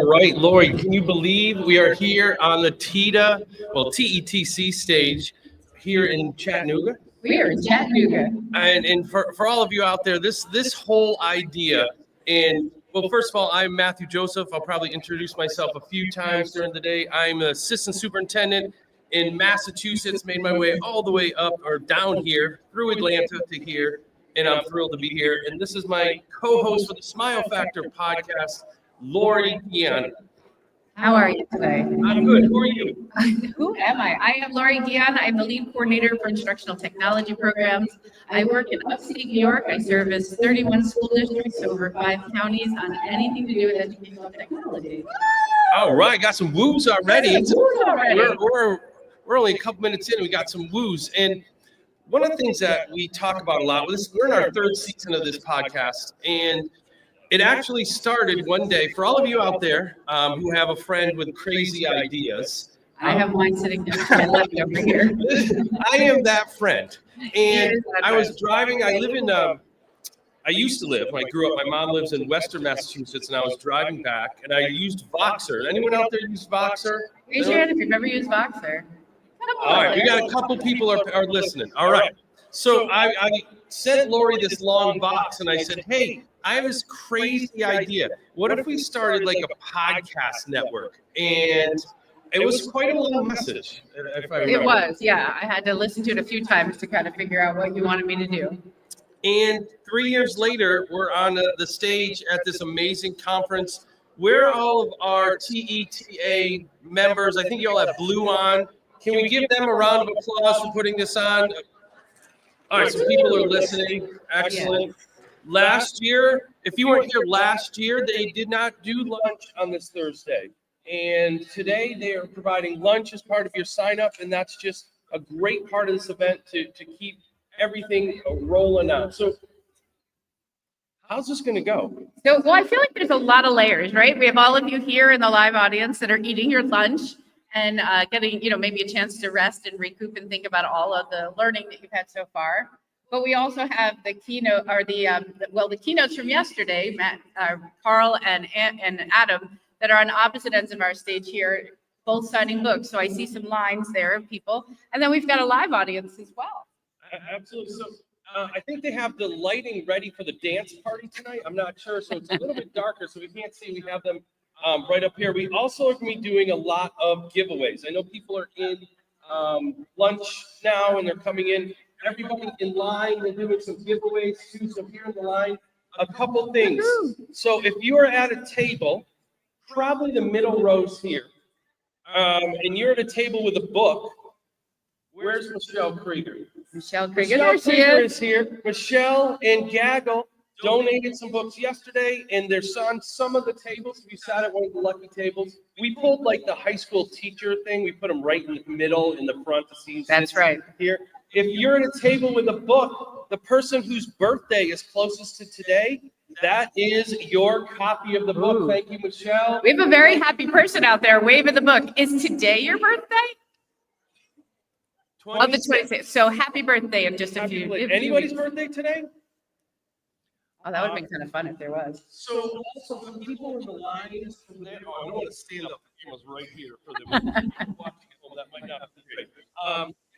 right, Lori, can you believe we are here on the TETC stage here in Chattanooga? We are in Chattanooga. And for all of you out there, this whole idea, and well, first of all, I'm Matthew Joseph. I'll probably introduce myself a few times during the day. I'm an assistant superintendent in Massachusetts, made my way all the way up or down here through Atlanta to here, and I'm thrilled to be here. And this is my co-host for the SMILEFactor podcast, Lori Guiana. How are you today? I'm good. Who are you? Who am I? I am Lori Guiana. I'm the lead coordinator for instructional technology programs. I work in upstate New York. I service 31 school districts over 5 counties on anything to do with educational technology. All right, got some woos already. Woos already. We're only a couple minutes in. We got some woos, and one of the things that we talk about a lot. We're in our 3rd season of this podcast, and it actually started one day for all of you out there who have a friend with crazy ideas. I have mine sitting next to my left over here. I am that friend. And I was driving. I used to live, when I grew up, my mom lives in Western Massachusetts, and I was driving back, and I used Voxer. Anyone out there use Voxer? Raise your hand if you've ever used Voxer. All right, we got a couple people are listening. All right. So I sent Lori this long box, and I said, hey, I have this crazy idea. What if we started like a podcast network? And it was quite a long message, if I remember. It was, yeah. I had to listen to it a few times to kind of figure out what you wanted me to do. And 3 years later, we're on the stage at this amazing conference where all of our TETA members, I think you all have blue on. Can we give them a round of applause for putting this on? All right, so people are listening. Excellent. Last year, if you weren't here last year, they did not do lunch on this Thursday. And today they are providing lunch as part of your sign up. And that's just a great part of this event to keep everything rolling out. So how's this going to go? So, well, I feel like there's a lot of layers, right? We have all of you here in the live audience that are eating your lunch and getting, maybe a chance to rest and recoup and think about all of the learning that you've had so far. But we also have the keynote, or the keynotes from yesterday, Matt, Carl and Adam, that are on opposite ends of our stage here, both signing books. So I see some lines there of people. And then we've got a live audience as well. Absolutely. So I think they have the lighting ready for the dance party tonight. I'm not sure. So it's a little bit darker, so we can't see. We have them right up here. We also are going to be doing a lot of giveaways. I know people are in lunch now, and they're coming in. Everybody in line, we're doing some giveaways too. So here in the line, a couple things. So if you are at a table, probably the middle rows here, and you're at a table with a book, where's Michelle Krieger? Michelle Krieger, Michelle Krieger is here. Michelle and Gaggle donated some books yesterday, and they're on some of the tables. We sat at one of the lucky tables. We pulled like the high school teacher thing. We put them right in the middle, in the front to see. That's right. Here. If you're at a table with a book, the person whose birthday is closest to today, that is your copy of the book. Ooh. Thank you, Michelle. We have a very happy person out there waving the book. Is today your birthday? Of the 26th. So happy birthday in just a few. Anybody's birthday today? Oh, that would be kind of fun if there was. So also the people in the lines from there. Oh, I don't want to stand up. The camera's right here for them. That might not be great.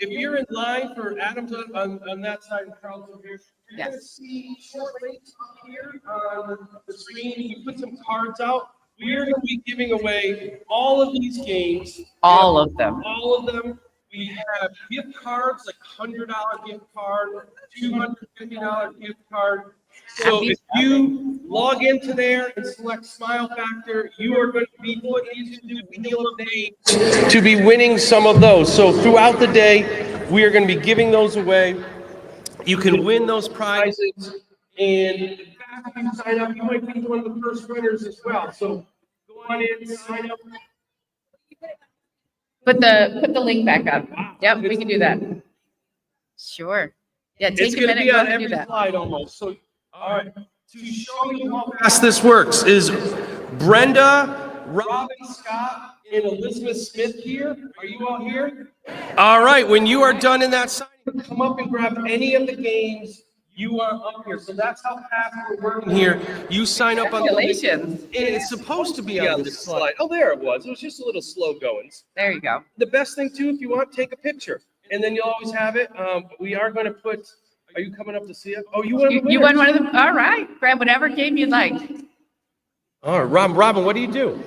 If you're in line for Adams on that side and Carl's over here, you're going to see short links up here on the screen. You put some cards out. We're going to be giving away all of these games. All of them. All of them. We have gift cards, like $100 gift card, $250 gift card. So if you log into there and select SMILEFactor, you are going to be put into the wheel of names to be winning some of those. So throughout the day, we are going to be giving those away. You can win those prizes, and if you sign up, you might be one of the first winners as well. So go on in, sign up. Put the link back up. Yep, we can do that. Sure. Yeah, take a minute. It's going to be on every slide almost. So, all right. To show you how fast this works is Brenda, Robin Scott, and Elizabeth Smith here. Are you all here? All right. When you are done in that sign, come up and grab any of the games You are up here, so that's how fast we're working here. You sign up on the link, and Congratulations. it's supposed to be on this slide. Oh, there it was. It was just a little slow going. There you go. The best thing too, if you want, take a picture, and then you'll always have it. We are going to put. Are you coming up to see it? Oh, you won. You won one of them. All right. Grab whatever game you'd like. All right, Robin, what do you do?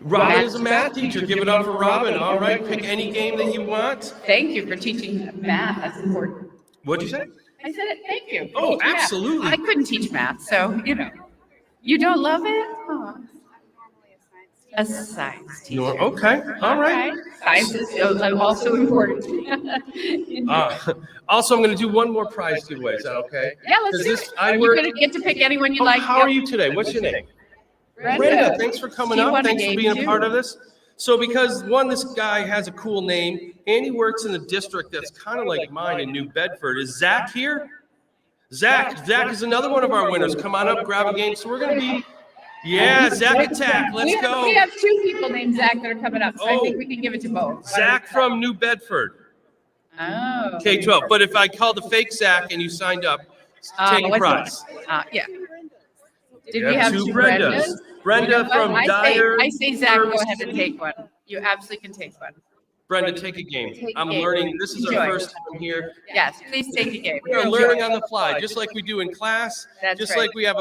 Robin is a math teacher. Give it up for Robin. All right, pick any game that you want. Thank you for teaching math. That's important. What'd you say? I said it. Thank you. Oh, Teach math. absolutely. I couldn't teach math, so you know. You don't love it? Oh. A science teacher. Okay. All right. Science is also important. Also, I'm going to do one more prize giveaway. Is that okay? Yeah, let's do it. I You're work. going to get to pick anyone you like. How are you today? What's your name? Brenda. Thanks for coming Do you up. want a Thanks for game being a too? part of this. So, because one, this guy has a cool name, and he works in the district that's kind of like mine in New Bedford. Is Zach here? Zach is another one of our winners. Come on up, grab a game. So we're going to be, Zach Attack. Let's go. We have two people named Zach that are coming up, so I think we can give it to both. Zach from New Bedford, Oh. K-12. But if I call the fake Zach and you signed up, take a what's prize. Yeah. Did we have two Brendas? Brenda from Dyer. I say Zach, go ahead and take one. You absolutely can take one. Brenda, take a game. Take a I'm game. learning. This is Enjoy. our first time here. Yes, please take a game. We're learning on the fly, just like we do in class. That's Just right. like we have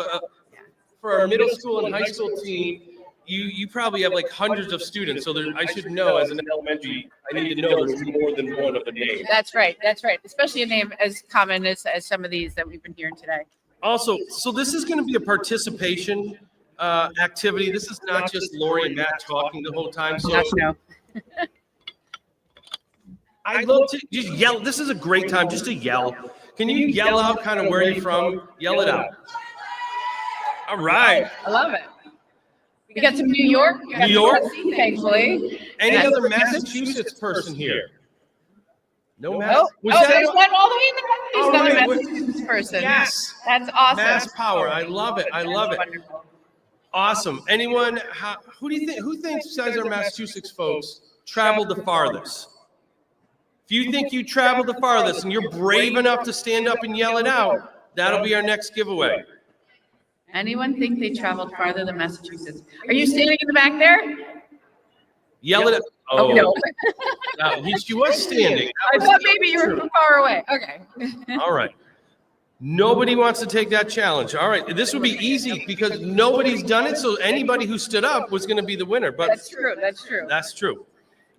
for our middle school and high school team, you probably have like hundreds of students. So I should know as an elementary, I need to know there's more than one of the names. That's right. That's right. Especially a name as common as some of these that we've been hearing today. Also, so this is going to be a participation activity. This is not just Lori and Matt talking the whole time. So No. I'd love to just yell. This is a great time just to yell. Can you yell out kind of where you're from? Yell it out. All right. I love it. We got some New York. New York? Thankfully. Any Yes. other Massachusetts person here? No Mass. Oh, Was there's that one all the way in the back. There's All another right, Massachusetts person. yes? That's awesome. Mass power. I love it. I love it. Wonderful. Awesome. Anyone? Who do you think? Who thinks besides our Massachusetts folks traveled the farthest? If you think you traveled the farthest and you're brave enough to stand up and yell it out, that'll be our next giveaway. Anyone think they traveled farther than Massachusetts? Are you standing in the back there? Yell it out. Oh, no. She was standing. I thought maybe you were far away. Okay. All right. Nobody wants to take that challenge. All right. This would be easy because nobody's done it. So anybody who stood up was going to be the winner. But That's true. That's true. that's true.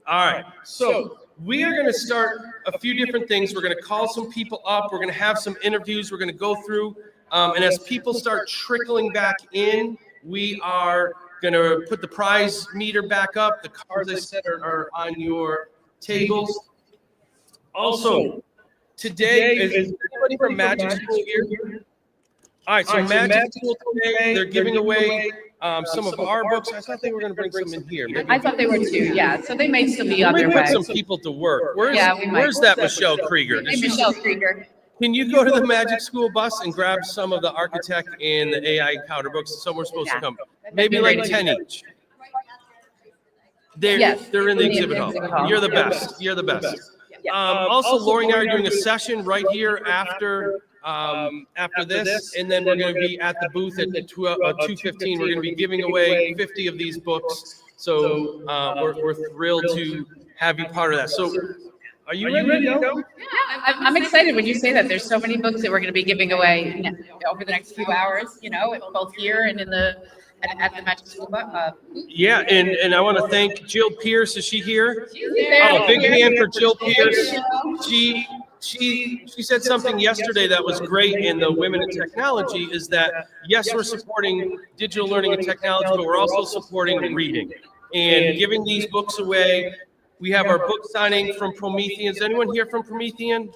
All right. So we are going to start a few different things. We're going to call some people up. We're going to have some interviews. We're going to go through. And as people start trickling back in, we are going to put the prize meter back up. The cards I said are on your tables. Also, today is anybody from Magic School here? All right, so Magic School today, they're giving away some of our books. I thought they were going to bring some in here. Maybe I thought they were too. Yeah. So they may still be on we their put way. some people to work. Where's Yeah, we might. where's that Michelle Krieger? Hey, Michelle Krieger. Can you go to the Magic School bus and grab some of the Architect and the AI powder books? Some were supposed to come. Maybe like 10 each. They're in the exhibit hall. You're the best. You're the best. Also, Lori and I are doing a session right here after this, and then we're going to be at the booth at 2:15. We're going to be giving away 50 of these books. So we're thrilled to have you part of that. So are you ready to go? Yeah, I'm excited when you say that. There's so many books that we're going to be giving away over the next few hours, both here and at the Magic School. Yeah, and I want to thank Jill Pierce. Is she here? She's there. Oh, big hand for Jill Pierce. She said something yesterday that was great in the Women in Technology is that, yes, we're supporting digital learning and technology, but we're also supporting reading and giving these books away. We have our book signing from Promethean. Is anyone here from Promethean?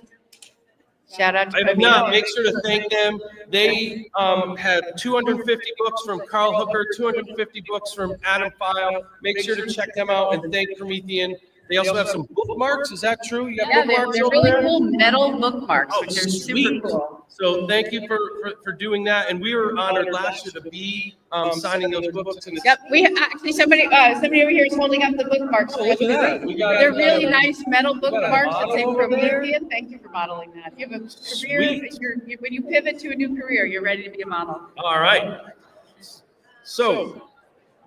Shout out to If not, make sure to thank them. They have 250 books from Carl Hooker, 250 books from Adam File. Make sure to check them out and thank Promethean. They also have some bookmarks. Is that true? You have Yeah, bookmarks they're over really there? cool metal bookmarks, Oh, which are sweet. super cool. So thank you for doing that. And we were honored last year to be signing those books. Yep, we actually somebody over here is holding up the bookmarks. For Look at that. They're really nice metal bookmarks that say Promethean. Thank you for modeling that. You have a career. When you pivot to a new career, you're ready to be a model. All right. So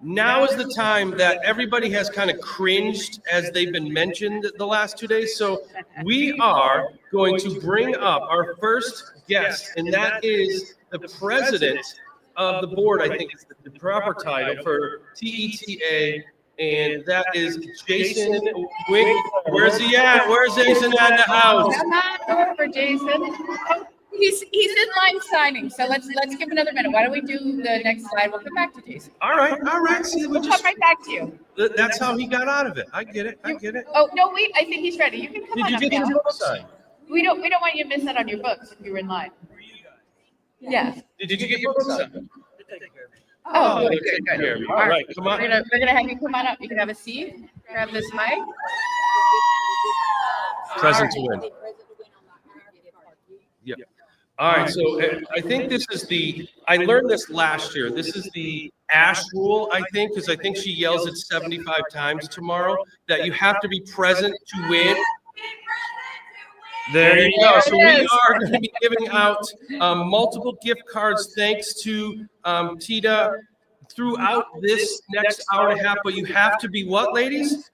now is the time that everybody has kind of cringed as they've been mentioned the last 2 days. So we are going to bring up our first guest, and that is the president of the board. I think it's the proper title for TETA, and that is Jason Wink. Where's he at? Where's Jason at in the house? Come on over, Jason. He's in line signing, so let's give another minute. Why don't we do the next slide? We'll come back to Jason. All right. See, We'll come right back to you. That's how he got out of it. I get it. Oh no, wait! I think he's ready. You can come on up. Did you get now. your book signed? We don't want you to miss out on your books if you were in line. Yes. Did you get your book signed? Oh, good. All right, come on. We're gonna have you come on up. You can have a seat. Grab this mic. Present to win. Yeah. All right, so I think this is I learned this last year. This is the Ash rule, I think, because I think she yells it 75 times tomorrow, that you have to be present to win. There you go. So we are going to be giving out multiple gift cards thanks to Tita throughout this next hour and a half, but you have to be what, ladies?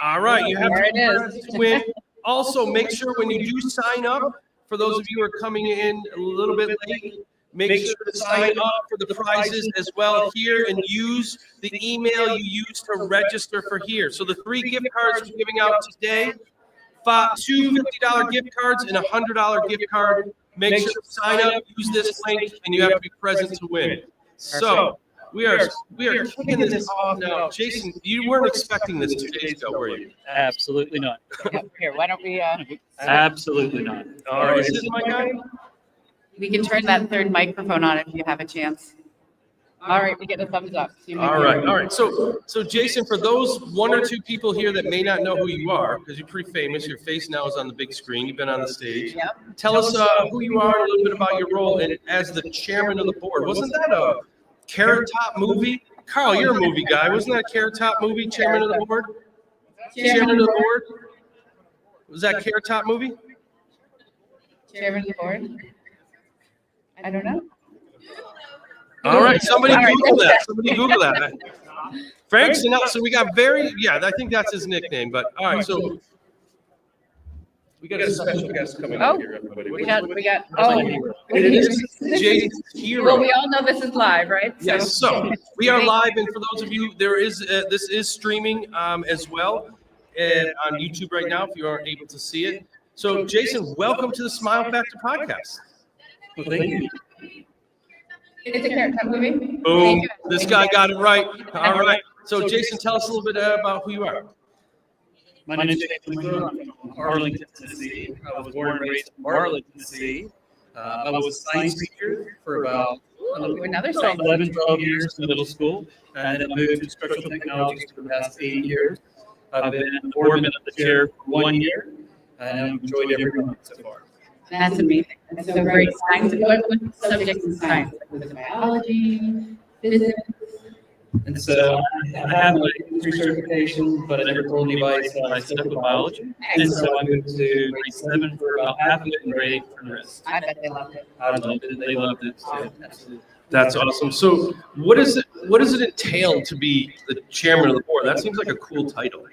All right, you have to be present to win. Also, make sure when you do sign up, for those of you who are coming in a little bit late, make sure to sign up for the prizes as well here and use the email you used to register for here. So the 3 gift cards we're giving out today, 2 $50 gift cards and a $100 gift card. Make sure to sign up, use this link, and you have to be present to win. So we are kicking this off now. Jason, you weren't expecting this 2 days ago, were you? Absolutely not. Here, why don't we? Absolutely not. All right, is this my guy? We can turn that third microphone on if you have a chance. All right, we get a thumbs up. All right. So Jason, for those 1 or 2 people here that may not know who you are, because you're pretty famous, your face now is on the big screen. You've been on the stage. Yep. Tell us who you are, a little bit about your role, and as the chairman of the board. Wasn't that a Carrot Top movie? Carl, you're a movie guy. Wasn't that a Carrot Top movie? Chairman of the board. Chairman of the board. Was that Carrot Top movie? Chairman of the board. I don't know. All right, somebody Google that. Frank Sinatra. So we got I think that's his nickname. But all right, so we got a special guest coming up here, everybody. We got. It is Jason's hero. Well, we all know this is live, right? Yes. So we are live, and for those of you, this is streaming as well on YouTube right now. If you aren't able to see it, so Jason, welcome to the SMILEFactor podcast. Well, thank you. It's a Carrot Top movie. Boom! This guy got it right. All right. So Jason, tell us a little bit about who you are. My name is Jason. I'm from Arlington, Tennessee. I was born and raised in Arlington, Tennessee. I was a science teacher for about 11, 12 years in middle school, and then moved to instructional technologies for the past 8 years. I've been the board member of the chair for 1 year, and I've enjoyed every month so far. That's amazing. That's so great. Science. What subjects in science? Was it biology, physics? And so I have my industry certification, but I never told anybody, so I stuck with biology. And so I moved to grade 7 for about half of it and grade 8 for the rest. I bet they loved it. I loved it. They loved it. So absolutely. That's awesome. So what does it entail to be the chairman of the board? That seems like a cool title.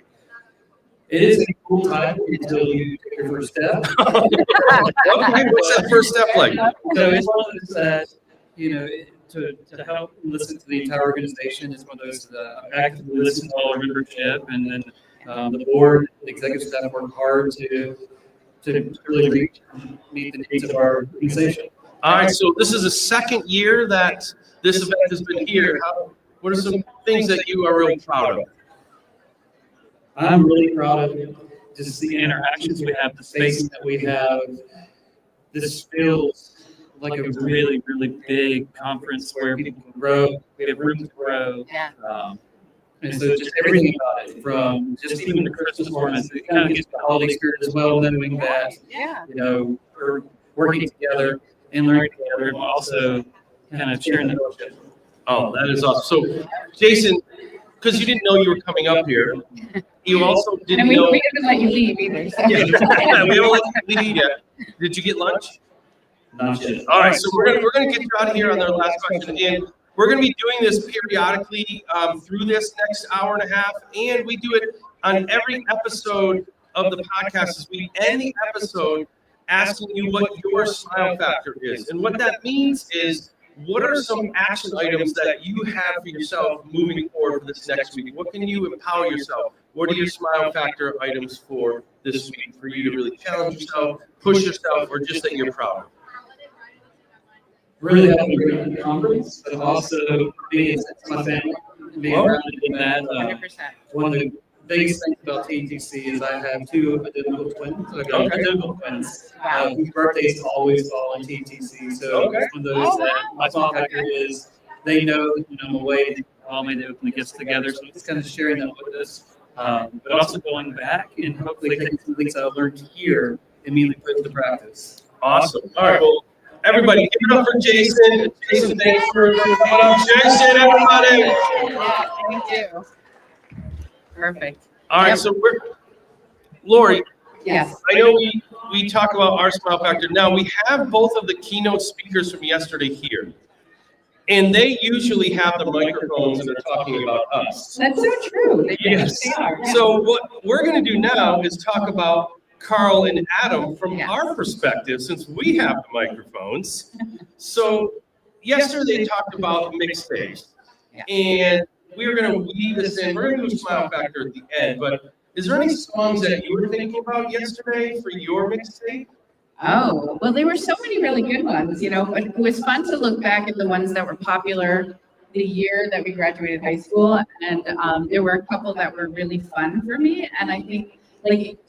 It is a cool title until you take your first step. Okay, what's that first step like? So it's one of those that, to help listen to the entire organization, it's one of those that actively listen to all our membership, and then the board, the executive staff work hard to really meet the needs of our organization. All right, so this is the second year that this event has been here. What are some things that you are really proud of? I'm really proud of just the interactions we have, the space that we have. This feels like a really, really big conference where people can grow. We have room to grow. Yeah. And so just everything about it, from just even the Christmas performance, it kind of gets the holiday spirit as well, knowing that, we're working together and learning together, but also kind of sharing the fellowship. Oh, that is awesome. So, Jason, because you didn't know you were coming up here, you also didn't And we know. didn't let you leave either. So. Yeah, we haven't let you leave yet. Did you get lunch? Not yet. All right, so we're gonna get you out of here on our last question, and we're gonna be doing this periodically through this next hour and a half, and we do it on every episode of the podcast. As we end the episode asking you what your smile factor is, and what that means is, what are some action items that you have for yourself moving forward for this next week? What can you empower yourself? What are your smile factor items for this week for you to really challenge yourself, push yourself, or just that you're proud of? Really helped me in the conference, but also being my family, being around in that. 100%. One of the biggest things about TTC is I have two identical twins. I've got identical twins whose birthdays always fall in TTC. So it's one of those that my smile factor is they know that when I'm away, they call me, they open the gifts together. So it's kind of sharing that with us. But also going back and hopefully taking some things I've learned here, immediately put into practice. Awesome. All right, well, everybody, give it up for Jason. Jason, thanks for coming up. Jason, everybody. Yeah, thank you. Perfect. All right, so Lori, Yes. I know we talk about our smile factor. Now, we have both of the keynote speakers from yesterday here. And they usually have the microphones and they're talking about us. That's so true. Yes. They are. So what we're going to do now is talk about Carl and Adam from our perspective, since we have the microphones. So yesterday they talked about mixtapes. And we're going to weave this in. We're going to do a smile factor at the end. But is there any songs that you were thinking about yesterday for your mixtape? Oh, well, there were so many really good ones, but it was fun to look back at the ones that were popular the year that we graduated high school. And there were a couple that were really fun for me. And I think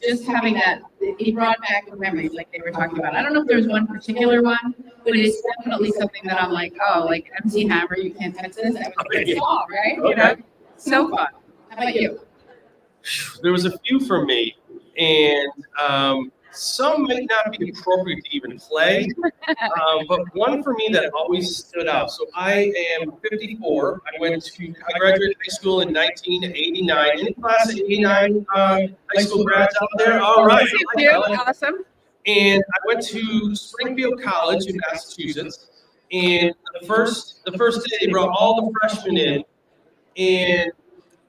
just having that, it brought back memories like they were talking about. I don't know if there's one particular one, but it's definitely something that I'm like, oh, like MC Hammer, You Can't Touch This. That was a great song, right? Okay. So fun. How about you? There was a few for me, and some might not be appropriate to even play, but one for me that always stood out. So I am 54. I graduated high school in 1989. Any class of 89 high school grads out there? All right. Awesome. And I went to Springfield College in Massachusetts. And the first day they brought all the freshmen in, and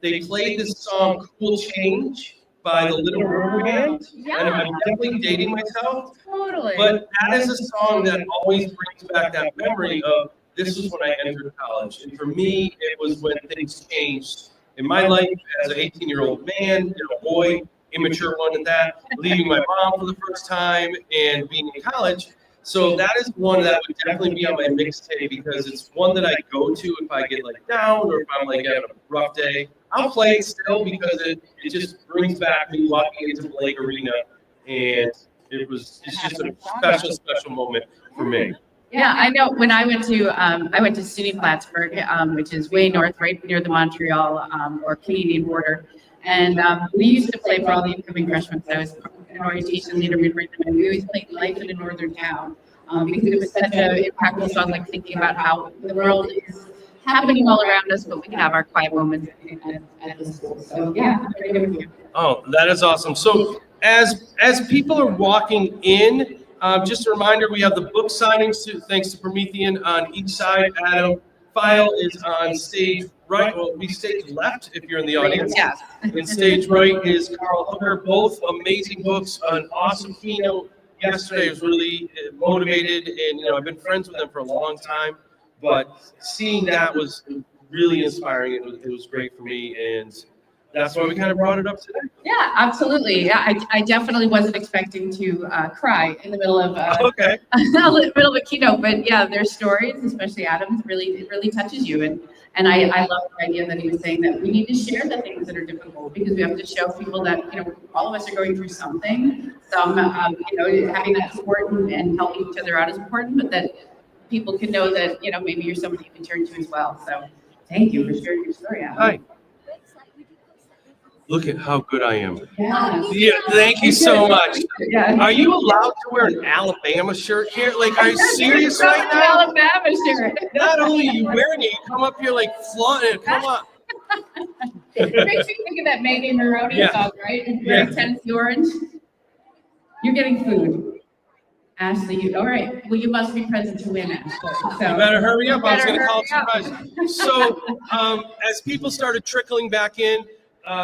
they played this song "Cool Change" by the Little River Band. Yeah. And I'm definitely dating myself. Totally. But that is a song that always brings back that memory of this is when I entered college. And for me, it was when things changed in my life as an 18-year-old man, boy, immature one at that, leaving my mom for the first time and being in college. So that is one that would definitely be on my mixtape because it's one that I go to if I get down or if I'm having a rough day. I'll play it still because it just brings back me walking into Blake Arena, and it's just a special moment for me. Yeah, I know. When I went to SUNY Plattsburgh, which is way north, right near the Montreal or Canadian border, and we used to play for all the incoming freshmen. So I was an orientation leader, and we always played "Life in a Northern Town" because it was such an impactful song. Thinking about how the world is happening all around us, but we can have our quiet moments at the school. So yeah, I'm very good with you. Oh, that is awesome. So as people are walking in, just a reminder, we have the book signings thanks to Promethean on each side. Adam, file is on stage right. Well, we stage left if you're in the audience. Yeah. And stage right is Carl Hooker. Both amazing books, an awesome keynote. Yesterday was really motivated, and I've been friends with them for a long time. But seeing that was really inspiring. It was great for me, and that's why we kind of brought it up today. Yeah, absolutely. Yeah, I definitely wasn't expecting to cry in the middle of middle of a keynote, but yeah, their stories, especially Adam's, it really touches you, and I love the idea that he was saying that we need to share the things that are difficult because we have to show people that all of us are going through something. Some having that support and helping each other out is important, but that people can know that maybe you're somebody you can turn to as well. So thank you for sharing your story, Adam. Hi. Look at how good I am. Yeah. Yeah, thank you so much. Yeah. Are you allowed to wear an Alabama shirt here? Like, are you serious right An now? Alabama shirt. Not only are you wearing it, you come up here like flaunting it. Come on. It makes me think of that Maggie Maroney Yeah. song, right? Yeah. Very Tennessee Orange. You're getting food. Ashley, all right. Well, you must be present to win, Ashley. So You better hurry up. I was better going to call hurry surprise. So, as people started trickling back in,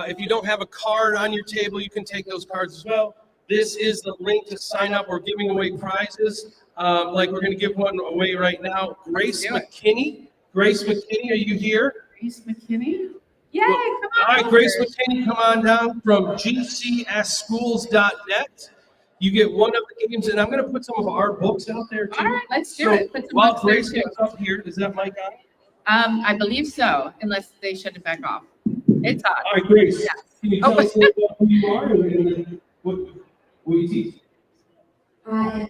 if you don't have a card on your table, you can take those cards as well. This is the link to sign up. We're giving away prizes. Like we're going to give one away right now. Grace McKinney. Grace McKinney, are you here? Grace McKinney? Yay, Well, come on. all right, Grace McKinney, come on down from gcsschools.net. You get one of the games, and I'm going to put some of our books out there too. All right, let's do So it. Put some while books there, Grace too. gets up here, is that mic on? I believe so, unless they shut it back off. It's on. All right, Grace. Yes. Can you tell us a little about who you are and what you teach? I am a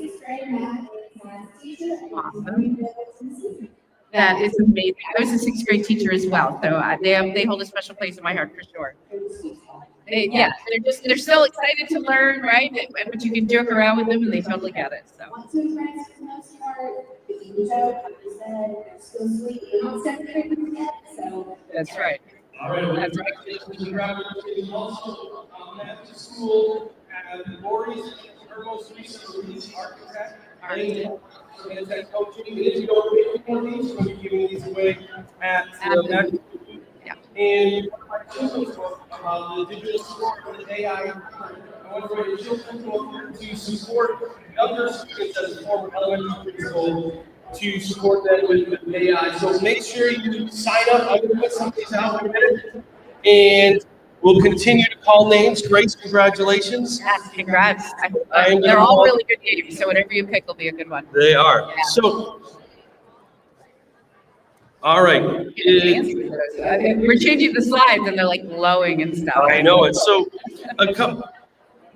sixth grade math and science teacher. Awesome. That is amazing. I was a sixth grade teacher as well, so they hold a special place in my heart for sure. They're so excited to learn, right? But you can joke around with them and they totally get it. So. Want to friends for the most part, if you joke, like you said, they're still sweet. You're not seventh grade yet, so. That's right. All right, That's right. congratulations also at the school, Lori's her most recent release, Architect. And that coaching, and if you don't get one of these, we'll be giving these away at the Yeah. And my children's book about the digital support of the AI. I want for your children to support younger students as a former elementary principal to support them with AI. So make sure you sign up. I'm going to put some of these out in a minute. And we'll continue to call names. Grace, congratulations. Yes, congrats. I'm They're gonna all call- really good games, so whatever you pick will be a good one. They are. Yeah. So, all right. We're changing the slides and they're like glowing and stuff. I know it. So,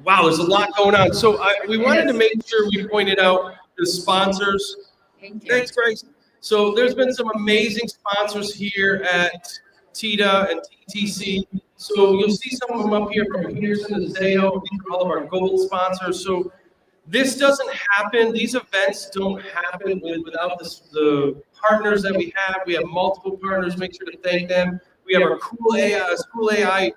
wow, there's a lot going on. So, we wanted to make sure we pointed out the sponsors. Thank you. Thanks, Grace. So, there's been some amazing sponsors here at TETA and TTC. So, you'll see some of them up here from Peterson and Zayo. These are all of our gold sponsors. So, this doesn't happen. These events don't happen without the partners that we have. We have multiple partners. Make sure to thank them. We have our Cool AI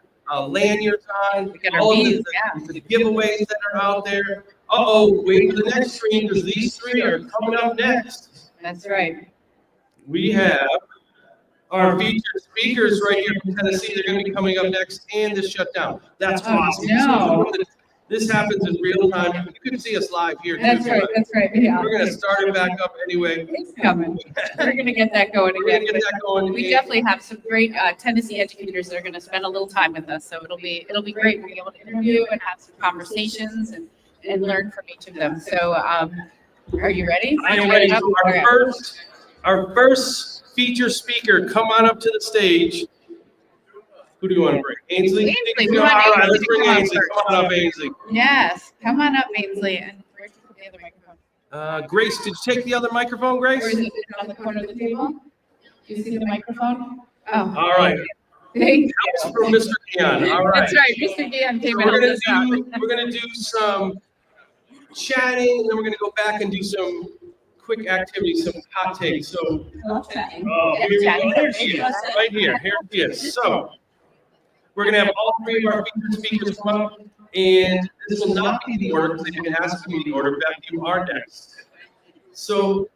lanyards on. We got our All of bees, the giveaways that are out there. Wait for the next screen because these three are coming up next. That's right. We have our featured speakers right here from Tennessee. They're going to be coming up next, and this shutdown. That's Oh, awesome. no. So this happens in real time. You can see us live here. That's too. right. That's right. Yeah. We're going to start it back up anyway. It's coming. We're going to get that going We're going again. to get that going. We definitely have some great Tennessee educators that are going to spend a little time with us. So it'll be great. We'll be able to interview and have some conversations and learn from each of them. So are you ready? I am ready. So our first feature speaker, come on up to the stage. Who do you want to bring? Ainsley? Ainsley, we All want right, Ainsley let's to bring come on Ainsley. first. Come on up, Ainsley. Yes. Come on up, Ainsley. And where's the other microphone? Grace, did you take the other microphone, Grace? Or is it on the corner of the table? Do you see the microphone? Oh. All right. Thank you. That's from Mr. Dion. All right. That's right. Mr. Gian So came and helped us out. we're gonna do some chatting, and then we're gonna go back and do some quick activities, some hot takes. So, here we go. Here she is, right here. Here she is. So, we're gonna have all three of our featured speakers come up, and this will not be the order because they didn't ask me the order. Back to you are next. So,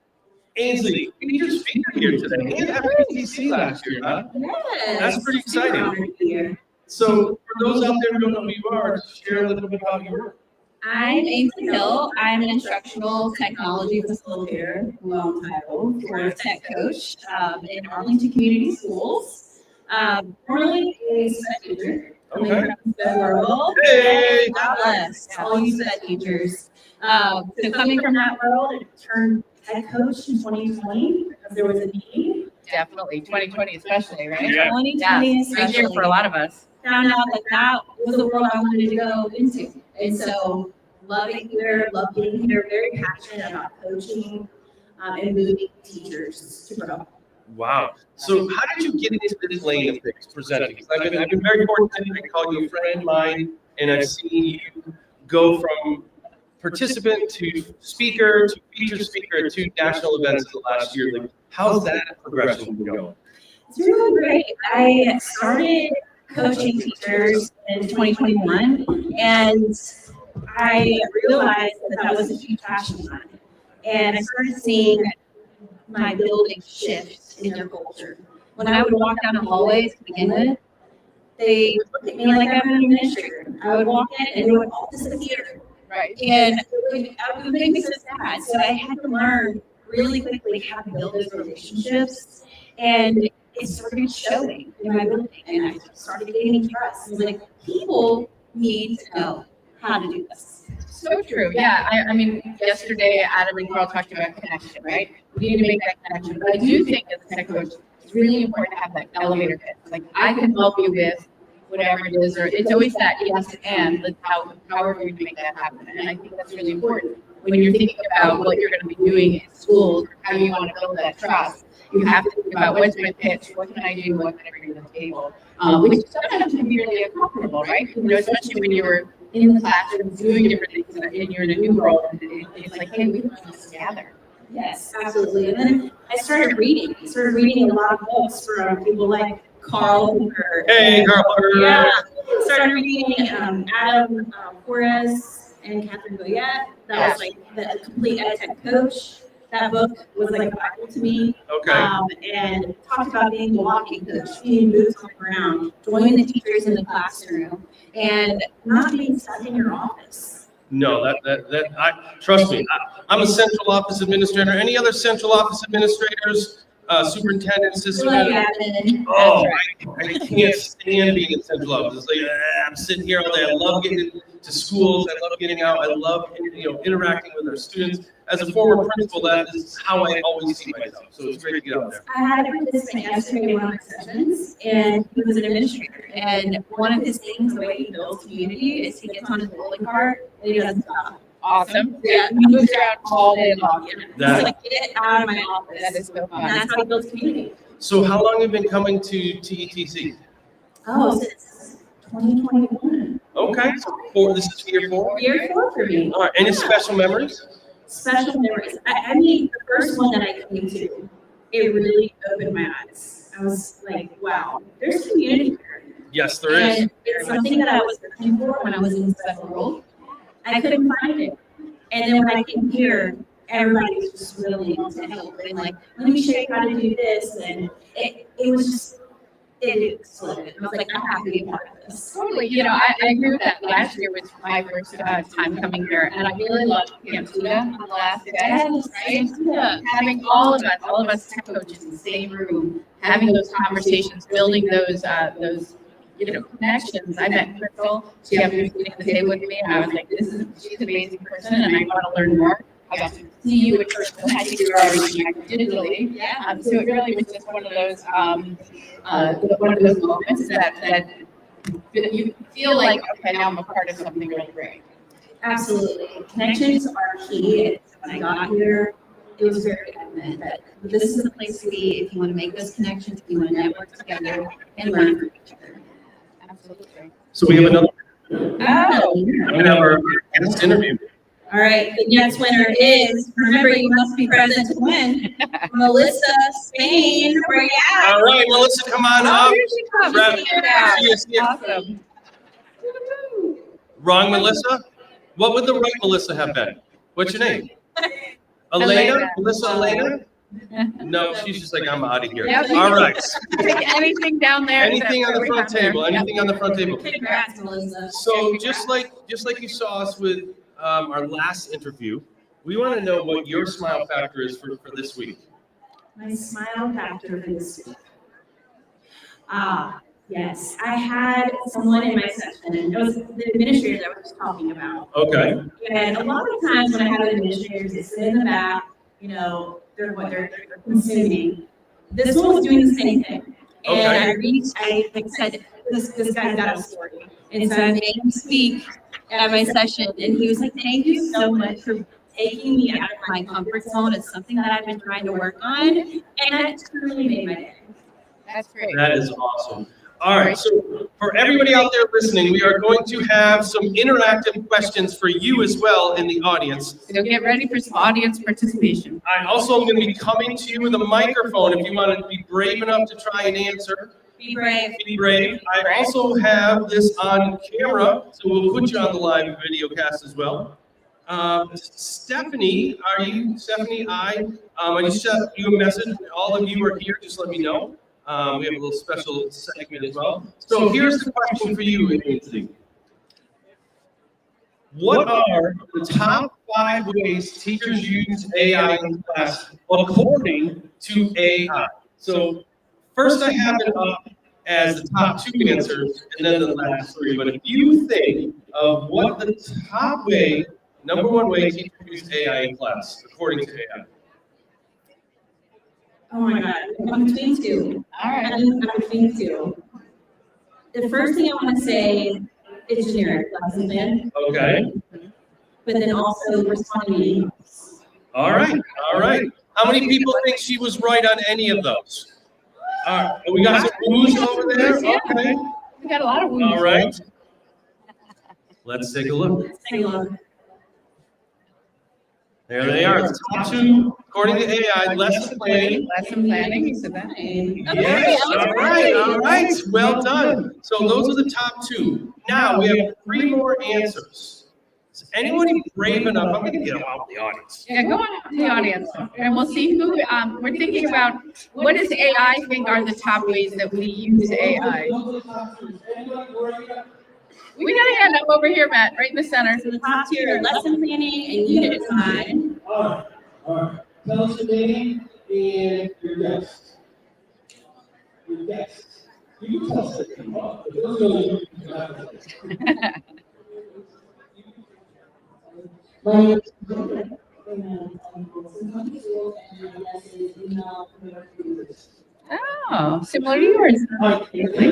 Ainsley, featured speaker here today, and FTC last year, huh? That's pretty exciting. So, for those out there who don't know who you are, just share a little bit about your work. I'm Ainsley Hill. I'm an instructional technology facilitator, long title, for a tech coach in Arlington Community Schools. Formerly a SET teacher. Coming Okay. from the world. Hey! God bless all you SET teachers. So coming from that world, I turned tech coach in 2020 because there was a need. Definitely. 2020 especially, right? Yeah. 2020 Yes. Great year especially. for a lot of us. Found out that that was the world I wanted to go into. And so love it here, love being here, very passionate about coaching and moving teachers to grow. Wow. So how did you get into this lane of things, presenting? 'Cause I've been very fortunate to call you a friend of mine, and I've seen you go from participant to speaker to featured speaker to national events in the last year. Like, how's that progression been going? It's really great. I started coaching teachers in 2021, and I realized that was a huge passion of mine. And I started seeing my building shift in their culture. When I would walk down the hallways to begin with, they looked at me like I'm an administrator. I would walk in and they would all disappear. Right. And it would make me so sad. So I had to learn really quickly how to build those relationships. And it started showing in my building. And I started gaining trust. I was like, people need to know how to do this. So true. Yeah. I mean, yesterday, Adam and Carl talked about connection, right? We need to make that connection. But I do think as a tech coach, it's really important to have that elevator pitch. Like, I can help you with whatever it is, or it's always that yes and like how are we going to make that happen? And I think that's really important when you're thinking about what you're going to be doing in schools, or how you want to build that trust. You have to think about what's my pitch, what can I do, what can I bring to the table, which sometimes can be really uncomfortable, right? You know, especially when you're in the classroom doing different things and you're in a new role, and it's like, hey, we can do this together. Yes, absolutely. And then I started reading. I started reading a lot of books from people like Carl Hooper. Hey, Carl. Yeah. Started reading Adam Flores and Catherine Goyette. That was like the complete EdTech coach. That book was like a Bible to me. Okay. And talked about being a walking coach, being boots on the ground, joining the teachers in the classroom, and not being stuck in your office. No, trust me. I'm a central office administrator. Any other central office administrators, superintendents, assistant? Oh, I can't stand being in central office. It's like, I'm sitting here all day. I love getting to schools. I love getting out. I love, interacting with our students. As a former principal, that is how I always see myself. So it's great to get out there. I had a participant yesterday in one of my sessions, and he was an administrator. And one of his things, the way he builds community, is he gets on his bowling cart and he doesn't stop. Awesome. Yeah, he moves around all day long. He's like, get out of my office. That is so fun. And that's how he builds community. So how long have you been coming to TETC? Oh, since 2021. Okay, so this is year 4? Year 4 for me. All right, any special memories? Special memories. I mean, the first one that I came to, it really opened my eyes. I was like, wow, there's community here. Yes, there is. And it's something that I was looking for when I was in the special world. I couldn't find it. And then when I came here, everybody was just willing to help. And like, let me show you how to do this. And it was just, it exploded. I was like, I have to be a part of this. Totally. You know, I agree with that. Last year was my first time coming here, and I really loved Camp Tuda on the last day. Right? Yeah. Having all of us tech coaches in the same room, having those conversations, building those connections. I met Crystal. She happened to be sitting at the table with me, and I was like, she's an amazing person, and I want to learn more. I got to see you in person. I think you were already connected digitally. So it really was just one of those moments that you feel like, okay, now I'm a part of something really great. Absolutely. Connections are key. When I got here, it was very evident that this is the place to be if you want to make those connections, if you want to network together and learn from each other. Absolutely. So we have another. Oh. We have our guest interview. All right, the next winner is, remember, you must be present to win, Melissa Spain. Where you at? All right, Melissa, come on Oh, up. here she comes. Grab- See you. see you. Awesome. Wrong, Melissa? What would the right Melissa have been? What's your name? Elena? Melissa Elena? No, she's just like, I'm out of here. Yep. All right. Take anything down there. Anything on the we front have there. table, anything on the front table. Congrats, Melissa. So just like you saw us with our last interview, we want to know what your smile factor is for this week. My smile factor for this week. Yes, I had someone in my session, and it was the administrator that I was talking about. Okay. And a lot of times when I have administrators, they sit in the back, they're consuming. This one was doing the same thing. And I said, this guy's got a story. And so I made him speak at my session, and he was like, thank you so much for taking me out of my comfort zone is something that I've been trying to work on, and that truly made my day. That's great. That is awesome. All right, so for everybody out there listening, we are going to have some interactive questions for you as well in the audience. So get ready for some audience participation. I also am going to be coming to you with a microphone if you want to be brave enough to try and answer. Be brave. Be brave. I also have this on camera, so we'll put you on the live video cast as well. Stephanie, Stephanie, I just sent you a message. All of you are here, just let me know. We have a little special segment as well. So here's the question for you, Anthony. What are the top 5 ways teachers use AI in class according to AI? So first I have it up as the top 2 answers and then the last 3. But if you think of what the top way, number 1 way teachers use AI in class according to AI. Oh my God, I'm between 2. All right. I'm between 2. The first thing I want to say is generic lesson plan, Okay. but then also responding. All right. All right. How many people think she was right on any of those? All right. We got some woos over there. Okay. We got a lot of woos. All right. Let's take a look. Take a look. There they are. The top 2, according to AI, lesson planning. Lesson planning, you said that. Yes. All right. All right. Well done. So those are the top 2. Now we have 3 more answers. Is anybody brave enough? I'm going to get them out of the audience. Yeah, go on out to the audience, and we'll see who, we're thinking about, what does AI think are the top ways that we use AI? We got a hand up over here, Matt, right in the center. So the top 2 are lesson planning and unit design. All right. Tell us your name and your guest. Your guest. You can tell us their name, but those are the My name is Oh, similar to yours. Yeah. We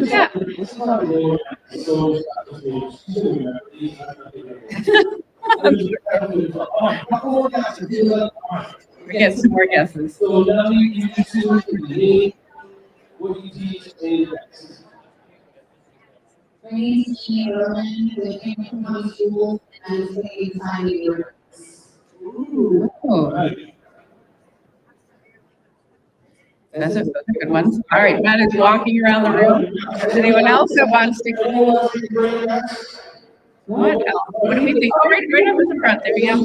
get some more guesses. So now you choose your name, what you teach, and guest. My name is Jeannie Erwin, with Cameron County Schools, and I'm studying design and graphics. Ooh, All right. those are good ones. All right, Matt is walking around the room. Is anyone else that wants to? What else? What do we think? Oh, right over the front. There we go.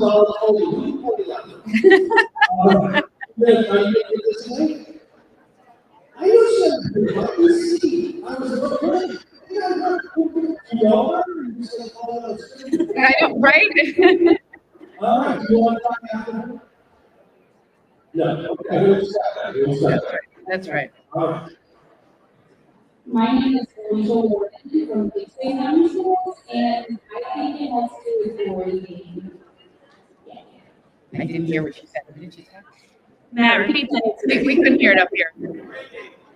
I know, right? All right, you want to talk after? No, okay, we'll stop that. That's right. All right. My name is Alicia Warden from Big State County Schools, and I think it has to do with coordinating. I didn't hear what you said. What did you say? Matt, repeat that. We couldn't hear it up here.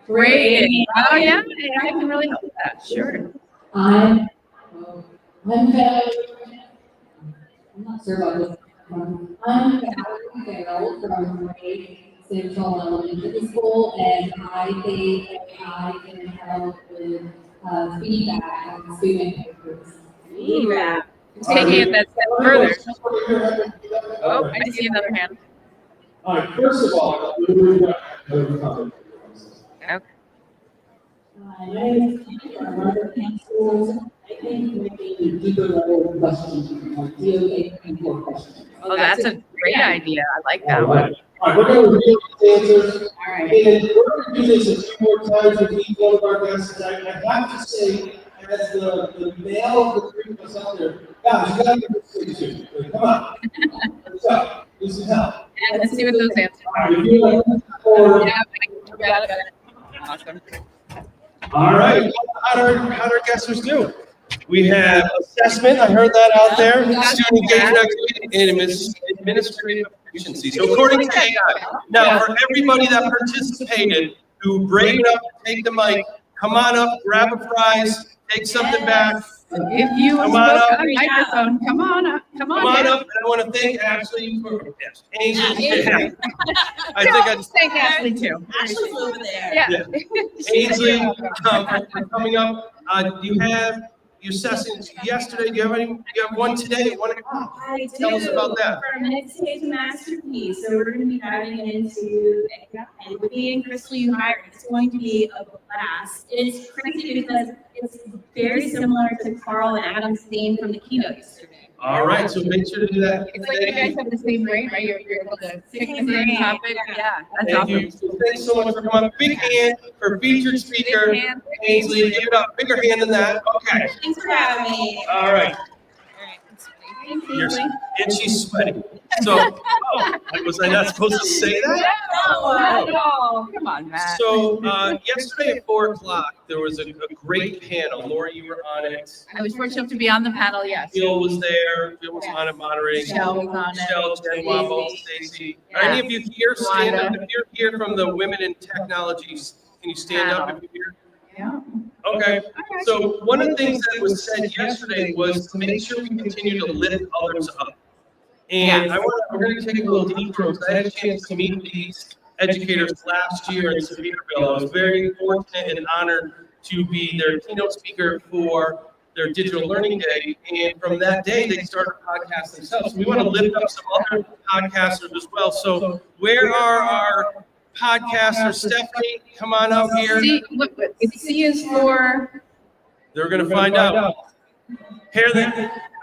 Great. Oh, yeah, I can really help with that. Sure. I'm Valerie. I'm not sure about this. I'm Valerie Farrell from Central Elementary School, and I think I can help with feedback on student papers. Feedback. Taking it that step further. Oh, I see another hand. All right, first of all, we're going to Okay. My name is Kenny from Margaret Schools. I think maybe deeper level questions, like DOA and questions. Oh, that's a great idea. I like that one. All right, we're going to review these answers. All right. And we're going to do this a few more times with each one of our guests. I have to say, as the male of the 3 of us out there, guys, you got to get this thing too. Like, come on. Let's go. This is help. Yeah, let's see what those answers All are. right, if you like, or, Yeah, I got it. Awesome. All right. How'd our guessers do? We have assessment. I heard that out there. Student engagement activity and administrative efficiency. So according to AI, now for everybody that participated, who brave enough to take the mic, come on up, grab a prize, take something back. If you Come spoke on up. on the microphone, come on up. Come Come on on down. up, and I want to thank Ashley for, yes, Ainsley. Yeah. I think I just, Thank Ashley too. Ashley's over there. Yeah. Ainsley, for coming up. You have your sessions yesterday. Do you have one today at 1 o'clock? I Tell us about that. For our next stage masterpiece, so we're going to be diving into, and with me and Crystal you hired, it's going to be a blast. It's crazy because it's very similar to Carl and Adam's theme from the keynote yesterday. All right, so make sure to do that. It's like you guys have the same brain, right? You're able to pick the same topic. Yeah, that's Thank awesome. you. So thanks so much for coming up. Big hand for featured speaker, Ainsley. Give it up. Bigger hand than that. Okay. Thanks for having me. All right. Thanks, You're, Ainsley. and she's sweating. So, was I not supposed to say that? No, come on, Matt. So, yesterday at 4 o'clock, there was a great panel. Laura, you were on it. I was fortunate to be on the panel, yes. Bill was there. Bill was on it moderating. Michelle was on it. Michelle, Jen Wobble, Stacy. Are any of you here? Stand up. If you're here from the Women in Technologies, can you stand up if you're here? Yeah. Okay. So one of the things that was said yesterday was to make sure we continue to lift others up. And we're going to take a little detour. I had a chance to meet these educators last year in Sevierville. I was very fortunate and honored to be their keynote speaker for their digital learning day. And from that day, they started a podcast themselves. So we want to lift up some other podcasters as well. So where are our podcasters? Stephanie, come on up here. C, look, C is for. They're going to find out. Here they.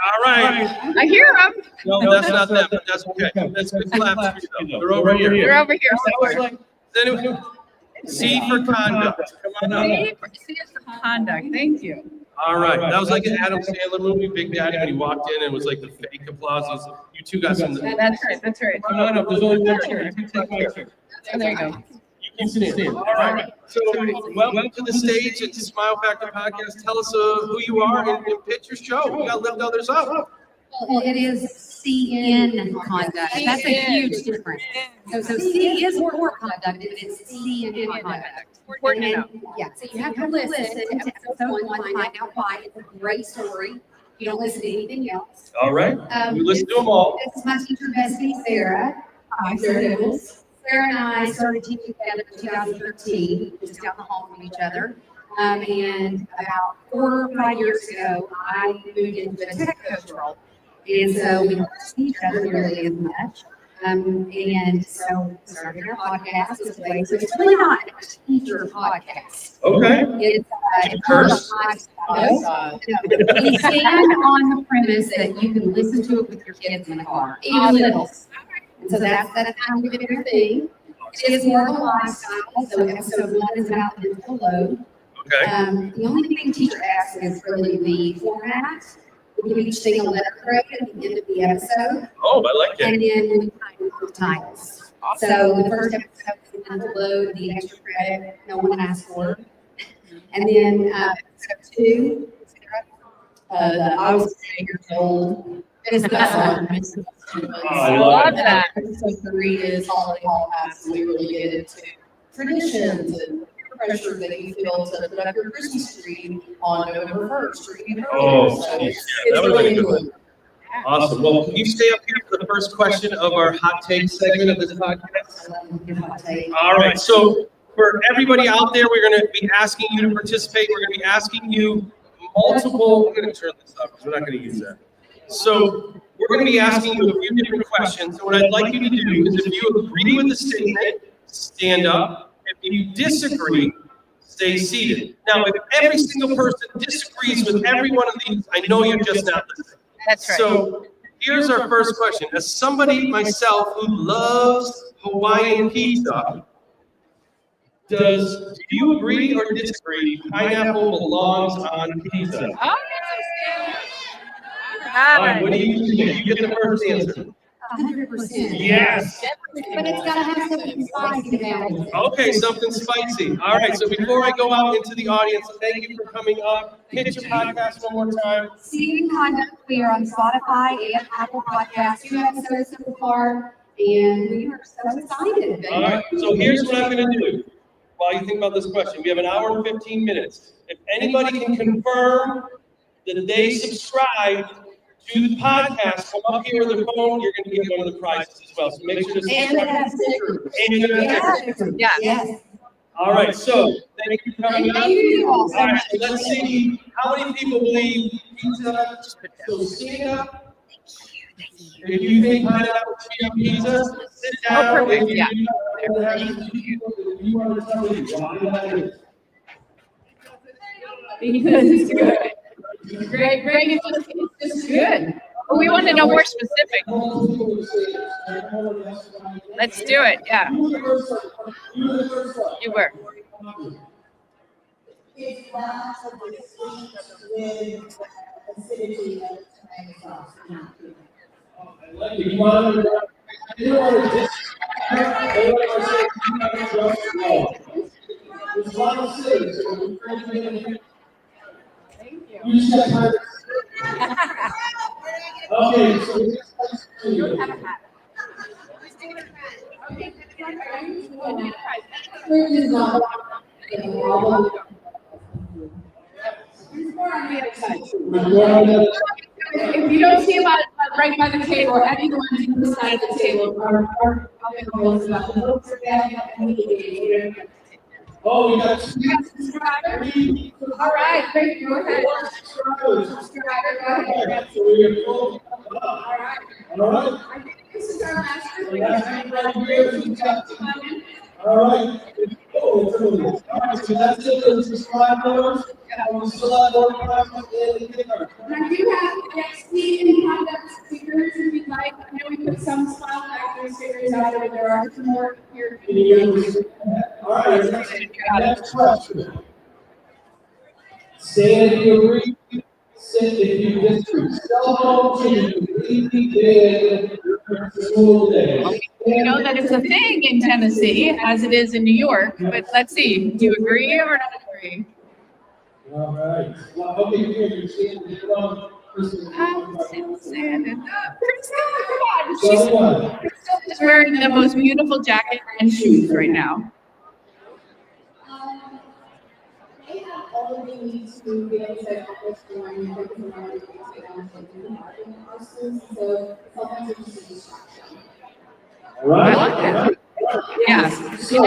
All right. I hear them. No, that's not them, but that's okay. That's good claps. They're over here. They're over here somewhere. Anyway, C for conduct. Come on up. C is for conduct. Thank you. All right. That was like an Adam Sandler movie, Big Daddy, when he walked in and it was like the fake applause. You two got some. That's right. That's right. Come on up. There's only one chair. You can take my chair. Oh, there you go. You can stand. All right. So, welcome to the stage at SMILEFactor Podcast. Tell us who you are and pitch your show. We got to lift others up. Well, it is CN conduct. That's a huge difference. So C is for conduct, but it's CN conduct. Important to know. Yeah, so you have to listen to episode 1 to find out why. It's a great story. You don't listen to anything else. All right. We listen to them all. This is my teacher bestie, Sarah. Hi, Sarah Nichols. Sarah and I started teaching together in 2013, just down the hall from each other. And about 4 or 5 years ago, I moved into the tech coach role. And so we don't see each other nearly as much. And so started our podcast this way. So it's really not a teacher podcast. Okay. It's curse? No. We stand on the premise that you can listen to it with your kids in the car, even littles. And so that's kind of a different thing. It is more of a lifestyle. So episode 1 is about mental load. Okay. The only thing teacher asks is really the format. We give each thing a letter credit at the end of the episode. Oh, I like And it. then we kind of put titles. So the first episode is mental load, the extra credit, no one asked for. And then episode 2, I was 10 years old. I love that. Episode 3 is holiday hall pass, and we really get into traditions and peer pressure that you feel to put up your Christmas tree on November 1st. Or even Oh, earlier. So geez, it's yeah, that would've been a really good one. cool. Awesome. Well, can you stay up here for the first question of our hot take segment of this podcast? All right. So for everybody out there, we're going to be asking you to participate. We're going to be asking you multiple. I'm going to turn this up because we're not going to use that. So we're going to be asking you a few different questions. So what I'd like you to do is, if you agree with the statement, stand up. If you disagree, stay seated. Now, if every single person disagrees with every one of these, I know you're just not listening. That's right. So here's our first question. As somebody myself who loves Hawaiian pizza, do you agree or disagree pineapple belongs on pizza? Oh, All right, what do you think? You get the first answer. 100%. Yes. But it's gotta have something spicy about it. Okay, something spicy. All right, so before I go out into the audience, thank you for coming up. Hit your podcast one more time. CN Conduct, we are on Spotify and Apple Podcasts. 2 episodes so far, and we are so excited. All right, so here's what I'm going to do while you think about this question. We have an hour and 15 minutes. If anybody can confirm that they subscribe to the podcast, come up here with their phone, you're going to get one of the prizes as well. So make sure to subscribe. And you're going to have stickers. Yeah. Yes. All right, so thank you for coming up. Thank you all so All right, much. so let's see how many people believe pizza. So stand up. If you think pineapple should be pizza, sit down. Oh, perfect, yeah. You want to tell me why that is? Because it's good. Greg, it's just good. But we want to know more specific. Let's do it, yeah. You were. It's lots of the sweet with acidity of tomato sauce. You want to, you want to just, there's a lot of cities, so we're trying to make it. You just got time. Okay, so we just Fruit is not a problem. If you don't see about right by the table, any of the ones on the side of the table are goals about the books or Oh, we got subscribers. All right, great. Go ahead. Subscriber, go ahead. So we are full. All right. All right. I think this is our last All right. Oh, all right, so that's it for the subscribers. We still have more questions in the gift card. I do have next week and conduct stickers if you'd like. I know we put some SMILEFactor stickers out there, but there are some more here. All right, next question. Stand if you agree, sit if you disagree. Cell phone changes in school day. We know that it's a thing in Tennessee, as it is in New York, but let's see, do you agree or not agree? All right. Well, okay, here you stand and put on. Crystal, come on. So, Crystal is wearing the most beautiful jacket and shoes right now. They have all of the needs to be able to accomplish during the course of so sometimes it's just a distraction. all right. I like that. Yeah. Give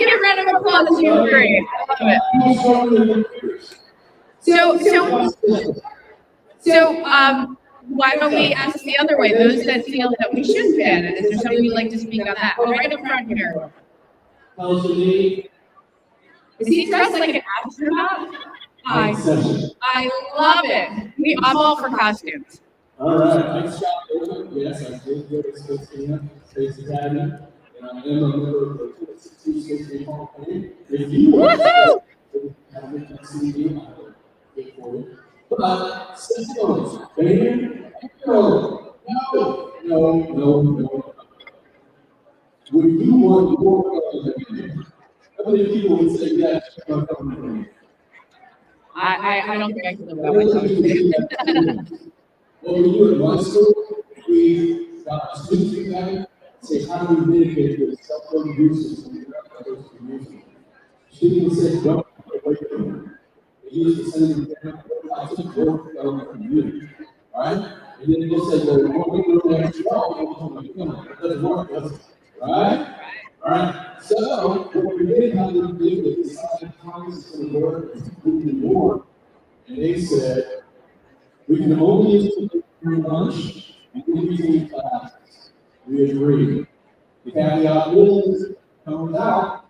a round of applause if you agree. I love it. So, why don't we ask the other way? Those that feel that we should ban it. Is there somebody you'd like to speak on that? Oh, right in front here. Tell us your name. Is he dressed like an astronaut? I love it. I'm all for costumes. All right, I'm Scott Owen. Yes, I did go to Space Academy, and I am a member of the 2016 Hall of Fame. If you want to have a CD, I will get for you. But, systems, baby, no. Would you want your how many people would say yes? I don't think I can live without myself. What we do in my school, we got a student feedback, say, how do we mitigate the cell phone usage when we're not supposed to be using it? Students say, don't wait for them. They use the same I took work from the community, all right? And then they say, well, what we do next it doesn't work, does it? Right? All right. So, what we did have to do is decide Congress is going to work and more. And they said, we can only use it during lunch and in between classes. We agree. The caveat is, comes out,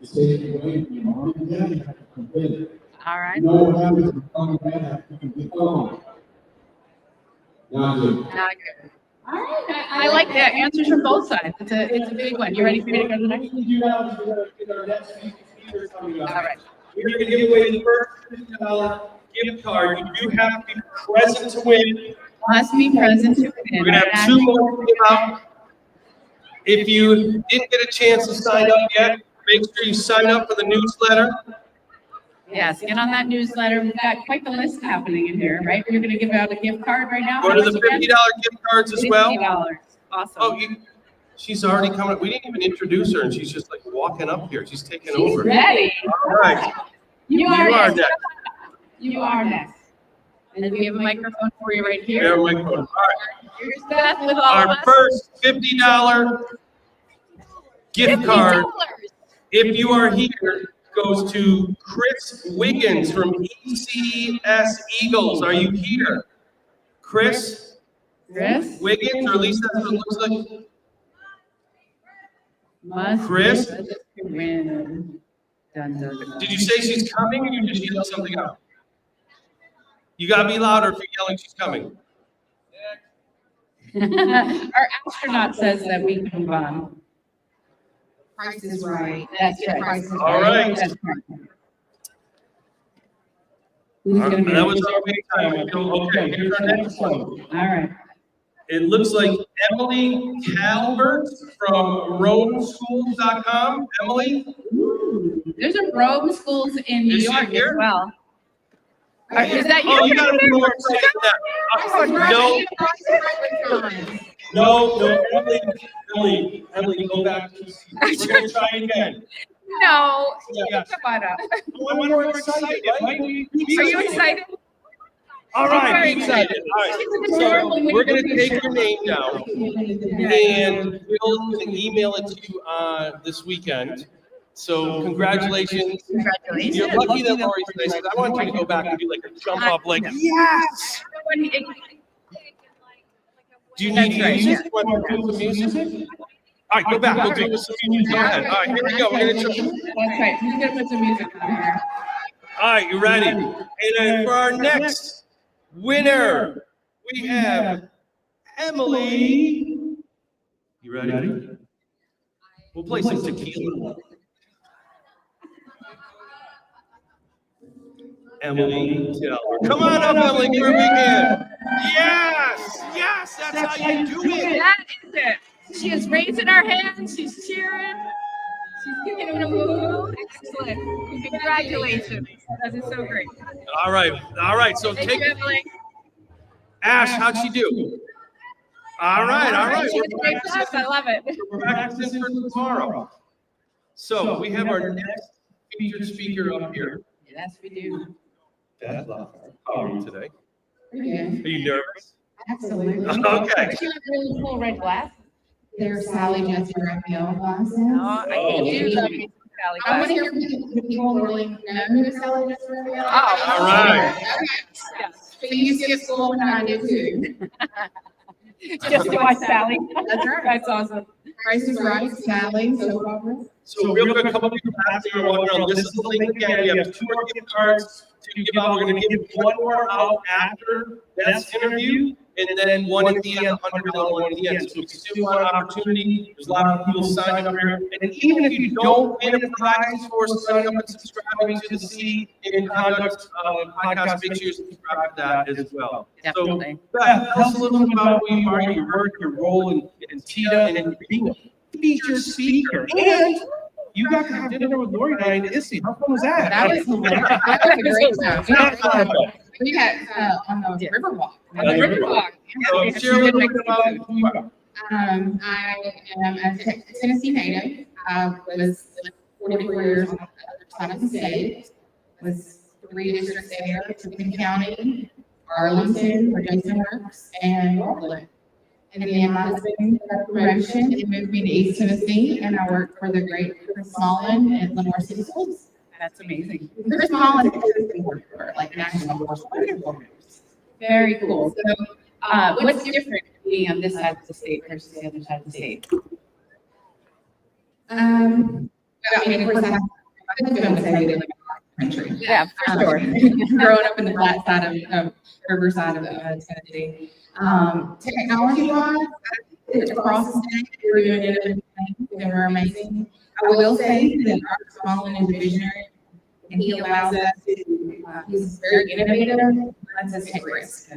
it's taken away from you. Mom and dad have to complete it. All right. You know what happens when mom and dad have to complete it? Not good. Not good. All right. I like that. Answers from both sides. It's a big one. You ready for me to go to the next? All right. We're going to give away the first $50 gift card. You do have to be present to win. Must be present to win. We're going to have two more to give out. If you didn't get a chance to sign up yet, make sure you sign up for the newsletter. Yes, get on that newsletter. We've got quite the list happening in here, right? We're going to give out a gift card right now. Go to the $50 gift cards as well. $50. Awesome. Oh, she's already coming. We didn't even introduce her, and she's just like walking up here. She's taking over. Ready. All right. You are next. next. You are next. And we have a microphone for you right We have here. a microphone. All right. Here's Beth with all of Our us. first $50 gift card, $50. if you are here, goes to Chris Wiggins from ECS Eagles. Are you here? Chris Chris? Wiggins, or at least that's what it looks like. Must Chris? win. Dun, dun, dun. Did you say she's coming, or you just yelled something out? You gotta be louder if you're yelling she's coming. Our astronaut says that we can move on. Price is right. That's right. Price is All right. That's right. Who's gonna be? That was our wait time. Okay, here's our next one. All right. It looks like Emily Calvert from RomeSchools.com. Emily? Ooh, there's a Rome schools in New Is she York as here? well. Is that you? Oh, you gotta be more excited than that. No, Emily, go back to the seat. We're gonna try again. No. Yes. Come on up. I'm more excited, right? Are you excited? All right, Very be excited. All right. So we're gonna take your name down, and Bill's gonna email it to you this weekend. So congratulations. Congratulations. You're lucky that Lori's nice, because I want you to go back and do like a jump up, like, yes! Do you need music? Want to do some music? All right, go back. We'll do some music. Go ahead. All right, here we go. We're gonna jump. That's right. Who's gonna put some music on here? All right, you ready? And then for our next winner, we have Emily. You ready? We'll play some tequila. Emily Taylor. Come on up, Emily. Give her a big hand. Yes, yes, that's how you do it. That is it. She is raising our hands. She's cheering. She's giving it a move. Excellent. Congratulations. That is so great. All right, all right. So Thank take you, Emily. Ash. How'd she do? All right, all right. She did a great job. I love it. We're practicing for tomorrow. So we have our next featured speaker up here. Yes, we do. Beth Lockhart. How are you today? Pretty good. Are you nervous? Absolutely. Okay. She has really cool red glasses. There's Sally Jesse Raphael glasses. Oh, I do love me some Sally I want to glasses. hear from people who really know who Sally Jesse Raphael is. Oh, all right. Yes. So you skip school and I do too. Just to watch Sally. That's right. That's awesome. Price is Right, Sally, soap opera. So real quick, a couple people asking are walking around. This is the link again. We have 2 more gift cards to give out. We're going to give 1 more out after Beth's interview, and then 1 at the end, $100 one at the end. So we still want an opportunity. There's a lot of people signing up here. And even if you don't win a prize for signing up and subscribing to the C in Conduct podcast, make sure you subscribe to that as well. Definitely. So Beth, tell us a little bit about who you are, your work, your role in TETA, and being a featured speaker. And you got to have dinner with Lori and I in Issy. How fun was that? That was hilarious. That was a great time. We had on the Riverwalk. On the Riverwalk. So share a little bit about who you are. I am a Tennessee native. I was 44 years on the other side of the state. Was 3 districts there: Tippecanoe County, Arlington, where Jason works, and Norwood. And then my husband got a promotion and moved me to East Tennessee, and I work for the great Chris Smallin at Lenore City Schools. That's amazing. Chris Smallin has been working for like national force. Very cool. So, what's different being on this side of the state versus the other side of the state? I mean, of course, I was going to say we live in the country. Yeah, for sure. Growing up in the flat side of Riverside of Tennessee. Technology wise, across the state, we're doing innovative things and we're amazing. I will say that our Smallin is a visionary and he allows us to, he's very innovative, lets us take risks.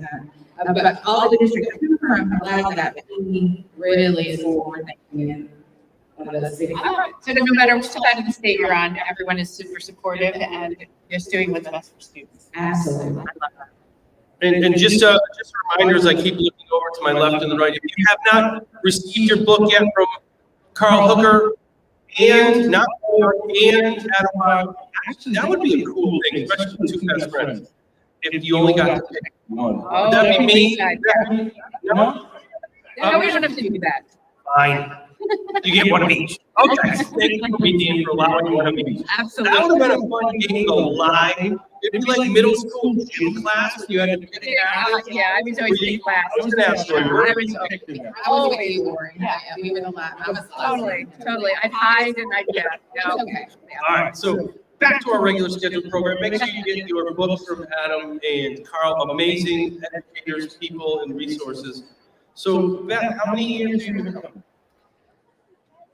But all the districts I come from allow that, but he really is forward thinking and the city. All right. So no matter which side of the state you're on, everyone is super supportive and just doing what's best for students. Absolutely. And just reminders, I keep looking over to my left and the right. If you have not received your book yet from Carl Hooker and not and Adam, actually, that would be a cool thing, especially with 2 best friends. If you only got to pick One. Oh, Would that be me? okay. No? No, we don't have to do that. Fine. You get one of each. Okay. Thank you, Dean, for allowing one of each. Absolutely. That would have been a fun game to go live. It'd be like middle school gym class when you had to pick Yeah, I was always in class. I was gonna ask you. I was Always boring. Yeah, we were the last. I was the last. totally. I'd hide and I'd get. It's okay. All right, so back to our regular scheduled program. Make sure you get your books from Adam and Carl, amazing educators, people, and resources. So, Beth, how many years have you been coming?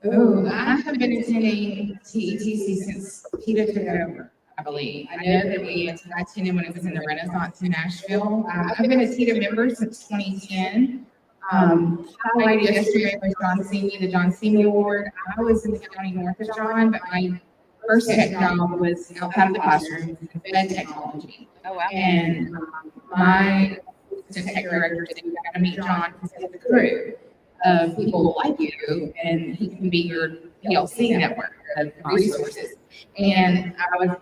Oh, I have been attending TETC since Peter took over, I believe. I know that I attended when it was in the Renaissance in Nashville. I've been a TETA member since 2010. Highlighted yesterday was John Simi, the John Simi Award. I was in the county north of John, but my first tech job was outside of the classroom in fed technology. Oh, wow. And my assistant tech director said, "You got to meet John because he has a crew of people like you, and he can be your PLC network of resources." And I was,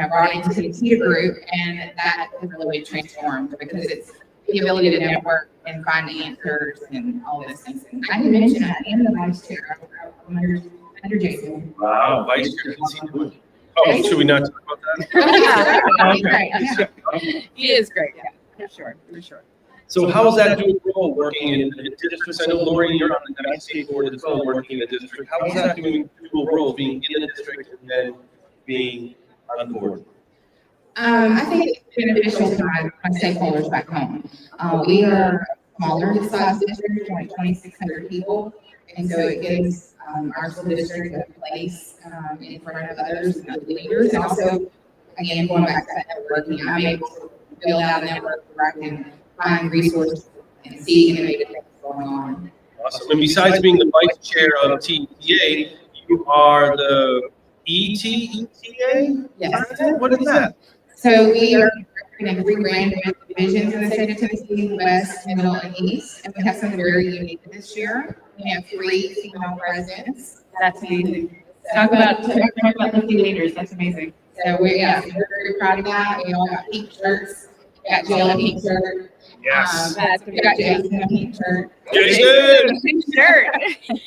brought into the TETA group, and that has really been transformed because it's the ability to network and find answers and all those things. And I didn't mention I am the vice chair. I'm under Jason. Wow, vice chair. Oh, should we not talk about that? Right. He is great. Yeah, for sure. So how is that doing role working in districts? I know, Lori, you're on the MIC board as well, working in the district. How is that doing dual role, being in the district and then being on the board? I think it's beneficial to my stakeholders back home. We are a smaller size district, like 2,600 people. And so it gives our school district a place in front of others and other leaders. And also, again, going back to that networking, I'm able to build out a network where I can find resources and see innovative things going on. Awesome. And besides being the vice chair of TETA, you are the ETA? Yes. What is that? So we are in 3 grand divisions in the state of Tennessee, West, Middle, and East. And we have something very unique this year. We have 3 female presidents. That's amazing. Talk about the leaders. That's amazing. So we're very proud of that. We all got pink shirts. We got Jill a pink shirt. Yes. We got Jason a pink shirt. Jason! Pink shirt.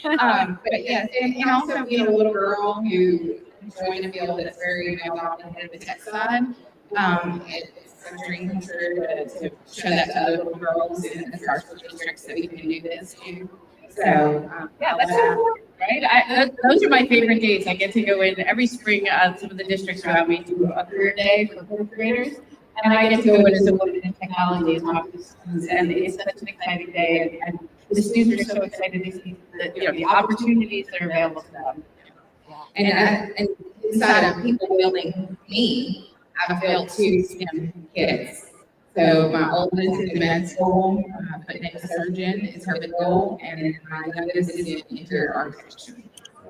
But yes, and also being a little girl who joined a field that's very dominated the tech side. It's a dream come true to show that to other little girls in our school districts that we can do this too. So Yeah, that's so cool, right? Those are my favorite days. I get to go in every spring. Some of the districts around me do a career day for fourth graders, and I get to go in as a woman in technology and talk to students, and it's such an exciting day. And the students are so excited to see the opportunities that are available to them. and inside of people building me, I've built 2 STEM kids. So my oldest is in med school, but next surgeon is her big goal, and my youngest is in interior architecture.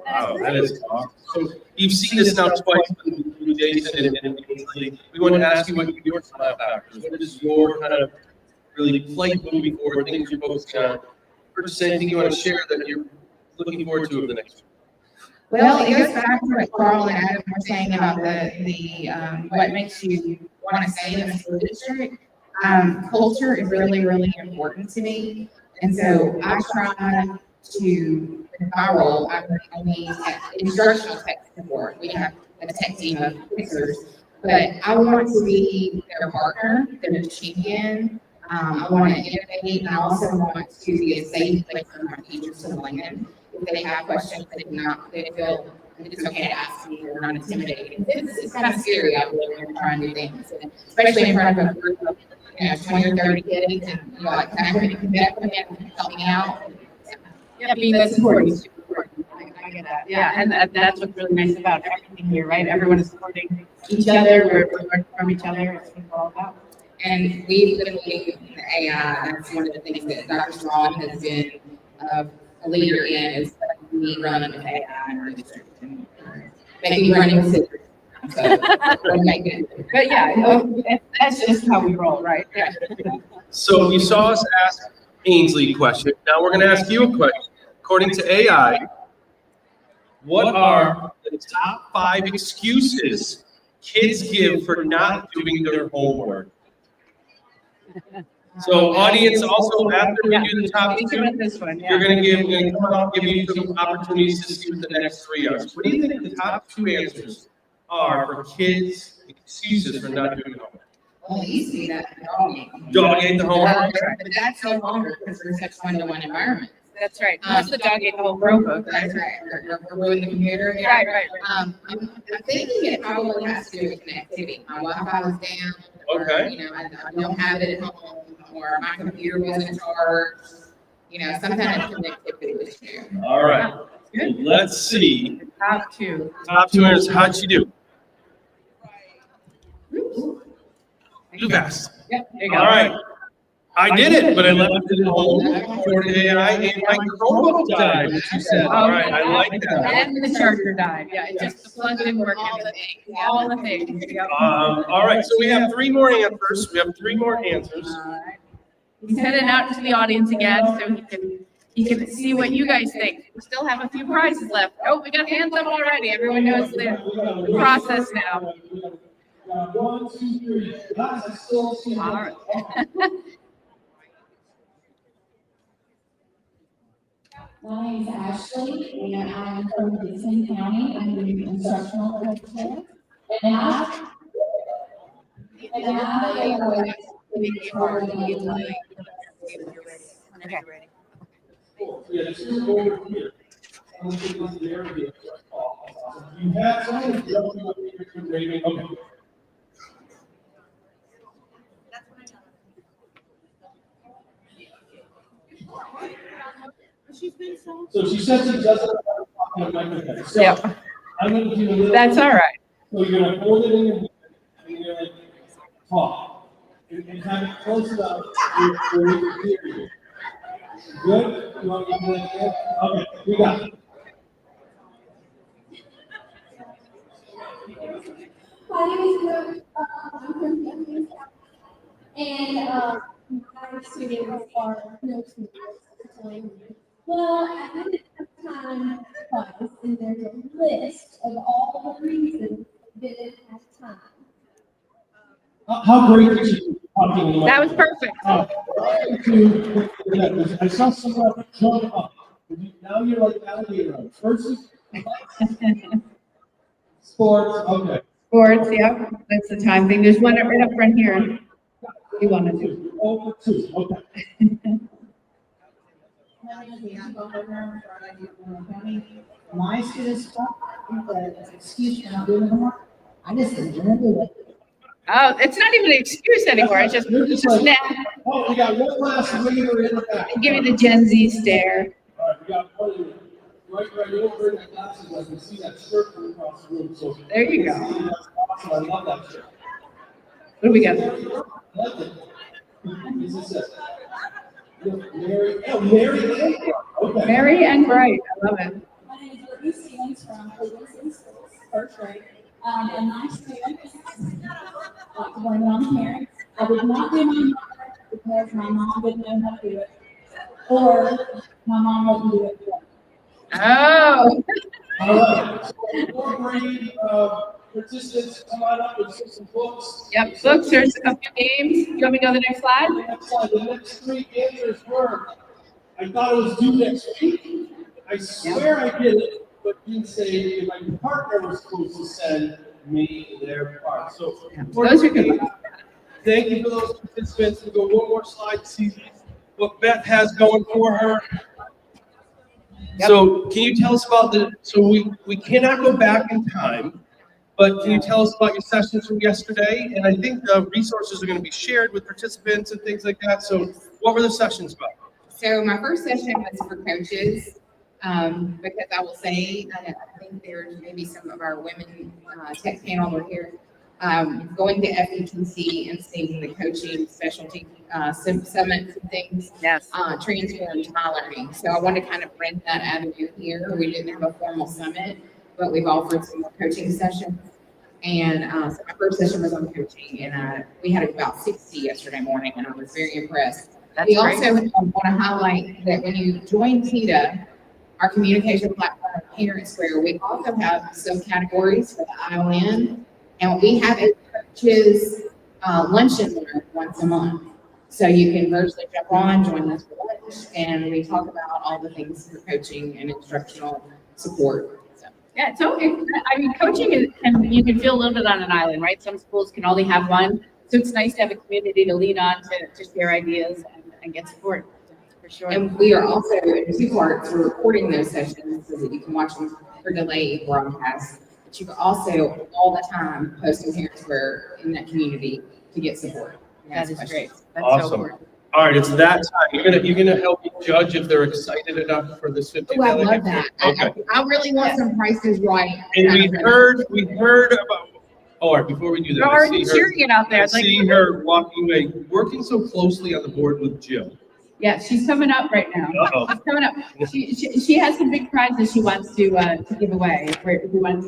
Wow, that is awesome. So you've seen this now twice with Jason and Ainsley. We want to ask you what your SMILEFactors. What is your kind of really plate moving forward, things you're focusing on? Or just anything you want to share that you're looking forward to over the next year? Well, it goes back to what Carl and Adam were saying about the what makes you want to stay in the school district. Culture is really, really important to me. And so I try to, in my role, I'm only instructional tech support. We have a tech team of fixers, but I want to be their partner, their champion. I want to innovate, and I also want to be a safe place for my teachers to land. If they have questions, they feel it's okay to ask me, they're not intimidated. It's kind of scary out there when you're trying new things, and especially in front of a group of 20 or 30 kids, and like, can I connect with them and help me out? Yeah, being that support is super important. I get that. Yeah, and that's what's really nice about everything here, right? Everyone is supporting each other. We're learning from each other. It's what it's all about. And we've been looking at AI. That's one of the things that Dr. Strong has been a leader in, is me running with AI in our district and making running with so we're making it. But yeah, that's just how we roll, right? Yeah. So you saw us ask Ainsley a question. Now we're going to ask you a question. According to AI, what are the top 5 excuses kids give for not doing their homework? So audience, also after we do the top Think two, about this one, you're yeah. gonna come out, give you some opportunities to see what the next three are. So what do you think the top two answers are for kids' excuses for not doing homework? Well, it used to be that dog ate. Dog ate the homework. But that's no longer because we're such one-to-one environment. That's right. Plus the dog ate the whole Chromebook, right? That's right. Or ruin the computer. Yeah. Right. I'm thinking it probably has to do with connectivity. My Wi-Fi was down. Okay. Or, you know, I don't have it at home, or my computer wasn't charged. You know, some kind of connectivity issue. All right. Let's see. Top two. Top two answers. How'd she do? Too fast. Yep, there you go. All right. I did it, but I left it at home for the AI and my Chromebook died, which you said. All right, I like that. And the charger died. Yeah, it just, the plug didn't work. All the things. Yep. All right, so we have three more answers. We have three more answers. He's heading out to the audience again so he can see what you guys think. We still have a few prizes left. Oh, we got hands up already. Everyone knows the process now. 1, 2, 3. Guys, I still see. All right. My name is Ashley, and I'm from Dixon County. I'm the instructional coach. And I Yeah, two over here. I don't think it's there to be a call. You have someone jumping up here to rating. Okay. So she says she doesn't have a microphone. So Yep. I'm going to do a little. That's all right. So you're going to hold it in your hand and you're going to talk. And kind of close it up where we can hear you. Good? You want to do that again? Okay, we got it. My name is Brooke. I'm from Dixon County. And my students are no students. Well, I didn't have time twice, and there's a list of all the reasons I didn't have time. How great is she talking? That was perfect. I saw someone jump up. Now you're like alligator. First sports, okay. Sports, yep. That's the time thing. There's one right up front here. You want to do. Over two, okay. My students talk, the excuse for not doing homework, I just didn't do it. Oh, it's not even an excuse anymore. It's just snap. Oh, we got one last reader in the back. Give you the Gen Z stare. All right, we got one right over in the classes. I can see that shirt from across the room. So There you go. That's awesome. I love that shirt. What do we got? I like it. This is Mary. Oh, Mary. Okay. Merry and bright. I love it. My name is Brittany Stevens from Cleveland City Schools, first grade. And my students, like to blame it on the parents. I would not do my homework because my mom didn't know how to do it, or my mom wouldn't do it for me. Oh. All right. So, fourth grade participants, come on up and some books. Yep, books, there's a few games. You want me to go to the next slide? Next slide. The next three answers were, I thought it was due next week. I swear I did it, but didn't say if my partner was supposed to send me their part. So, Those are good. Thank you for those participants. We'll go one more slide to see what Beth has going for her. Yep. So can you tell us about so we cannot go back in time, but can you tell us about your sessions from yesterday? And I think the resources are going to be shared with participants and things like that. So what were the sessions about? So my first session was for coaches, because I will say, I think there's maybe some of our women tech panel were here, going to FETC and seeing the coaching specialty summits and things. Yes. Transformed my learning. So I want to kind of bring that avenue here. We didn't have a formal summit, but we've offered some more coaching sessions. And so my first session was on coaching, and we had about 60 yesterday morning, and I was very impressed. We also want to highlight that when you join TETA, our communication platform, Parent Square, we also have subcategories for the ION, and we have a coaches lunch and learn once a month. So you can virtually jump on, join us for lunch, and we talk about all the things for coaching and instructional support. So. Yeah, so I mean, coaching is, and you can feel a little bit on an island, right? Some schools can only have one, so it's nice to have a community to lean on to share ideas and get support, for sure. And we are also in 2 parts. We're recording those sessions so that you can watch them for delayed broadcast. But you can also all the time post in Parent Square in that community to get support. That is great. That's Awesome. so important. All right, it's that time. You're gonna help me judge if they're excited enough for this $50. Oh, I love that. Okay. I really want some prices right. And we heard about. All right, before we do that, You're I already see her- cheering it out there. I It's like, see her walking away, working so closely on the board with Jill. yeah, she's coming up right now. Uh-oh. She's coming up. She has some big prizes she wants to give away. If we want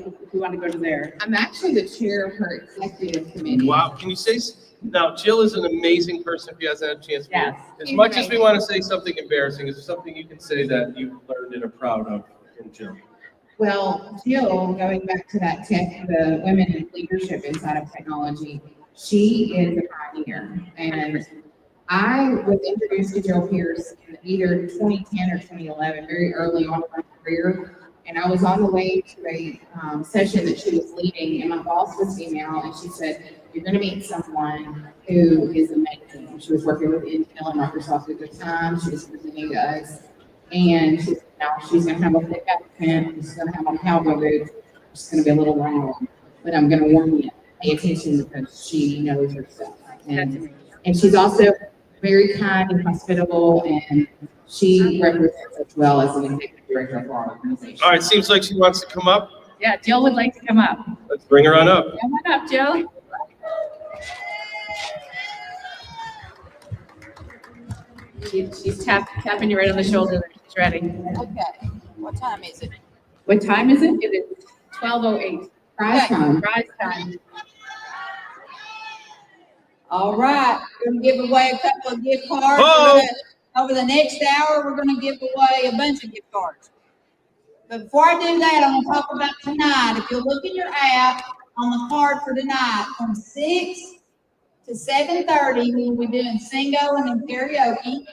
to go to there. I'm actually the chair of her executive committee. Wow, can you say, now Jill is an amazing person if you hasn't had a chance. to meet her. Yes. As much as we want to say something embarrassing, is there something you can say that you've learned and are proud of from Jill? Well, Jill, going back to that the women in leadership inside of technology, she is a pioneer. And I was introduced to Jill Pierce in either 2010 or 2011, very early on in my career. And I was on the way to a session that she was leading, and my boss was female, and she said, "You're going to meet someone who is amazing." She was working with Intel and Microsoft at the time. She was presenting to us, and she said, "Now she's going to have a thick accent. She's going to have on cowboy boots. She's going to be a little wrong, but I'm going to warn you, pay attention because she knows her stuff." And she's also very kind and hospitable, and she represents us well as an executive director of our organization. All right, seems like she wants to come up. Yeah, Jill would like to come up. Let's bring her on up. Come on up, Jill. She's tapping you right on the shoulder. She's ready. Okay, what time is it? What time is it? It is 12:08. Prize time. Prize time. All right, we're gonna give away a couple of gift cards. Oh! Over the next hour, we're gonna give away a bunch of gift cards. But before I do that, I'm gonna talk about tonight. If you look in your app on the card for tonight, from 6 to 7:30, we will be doing singo and then karaoke.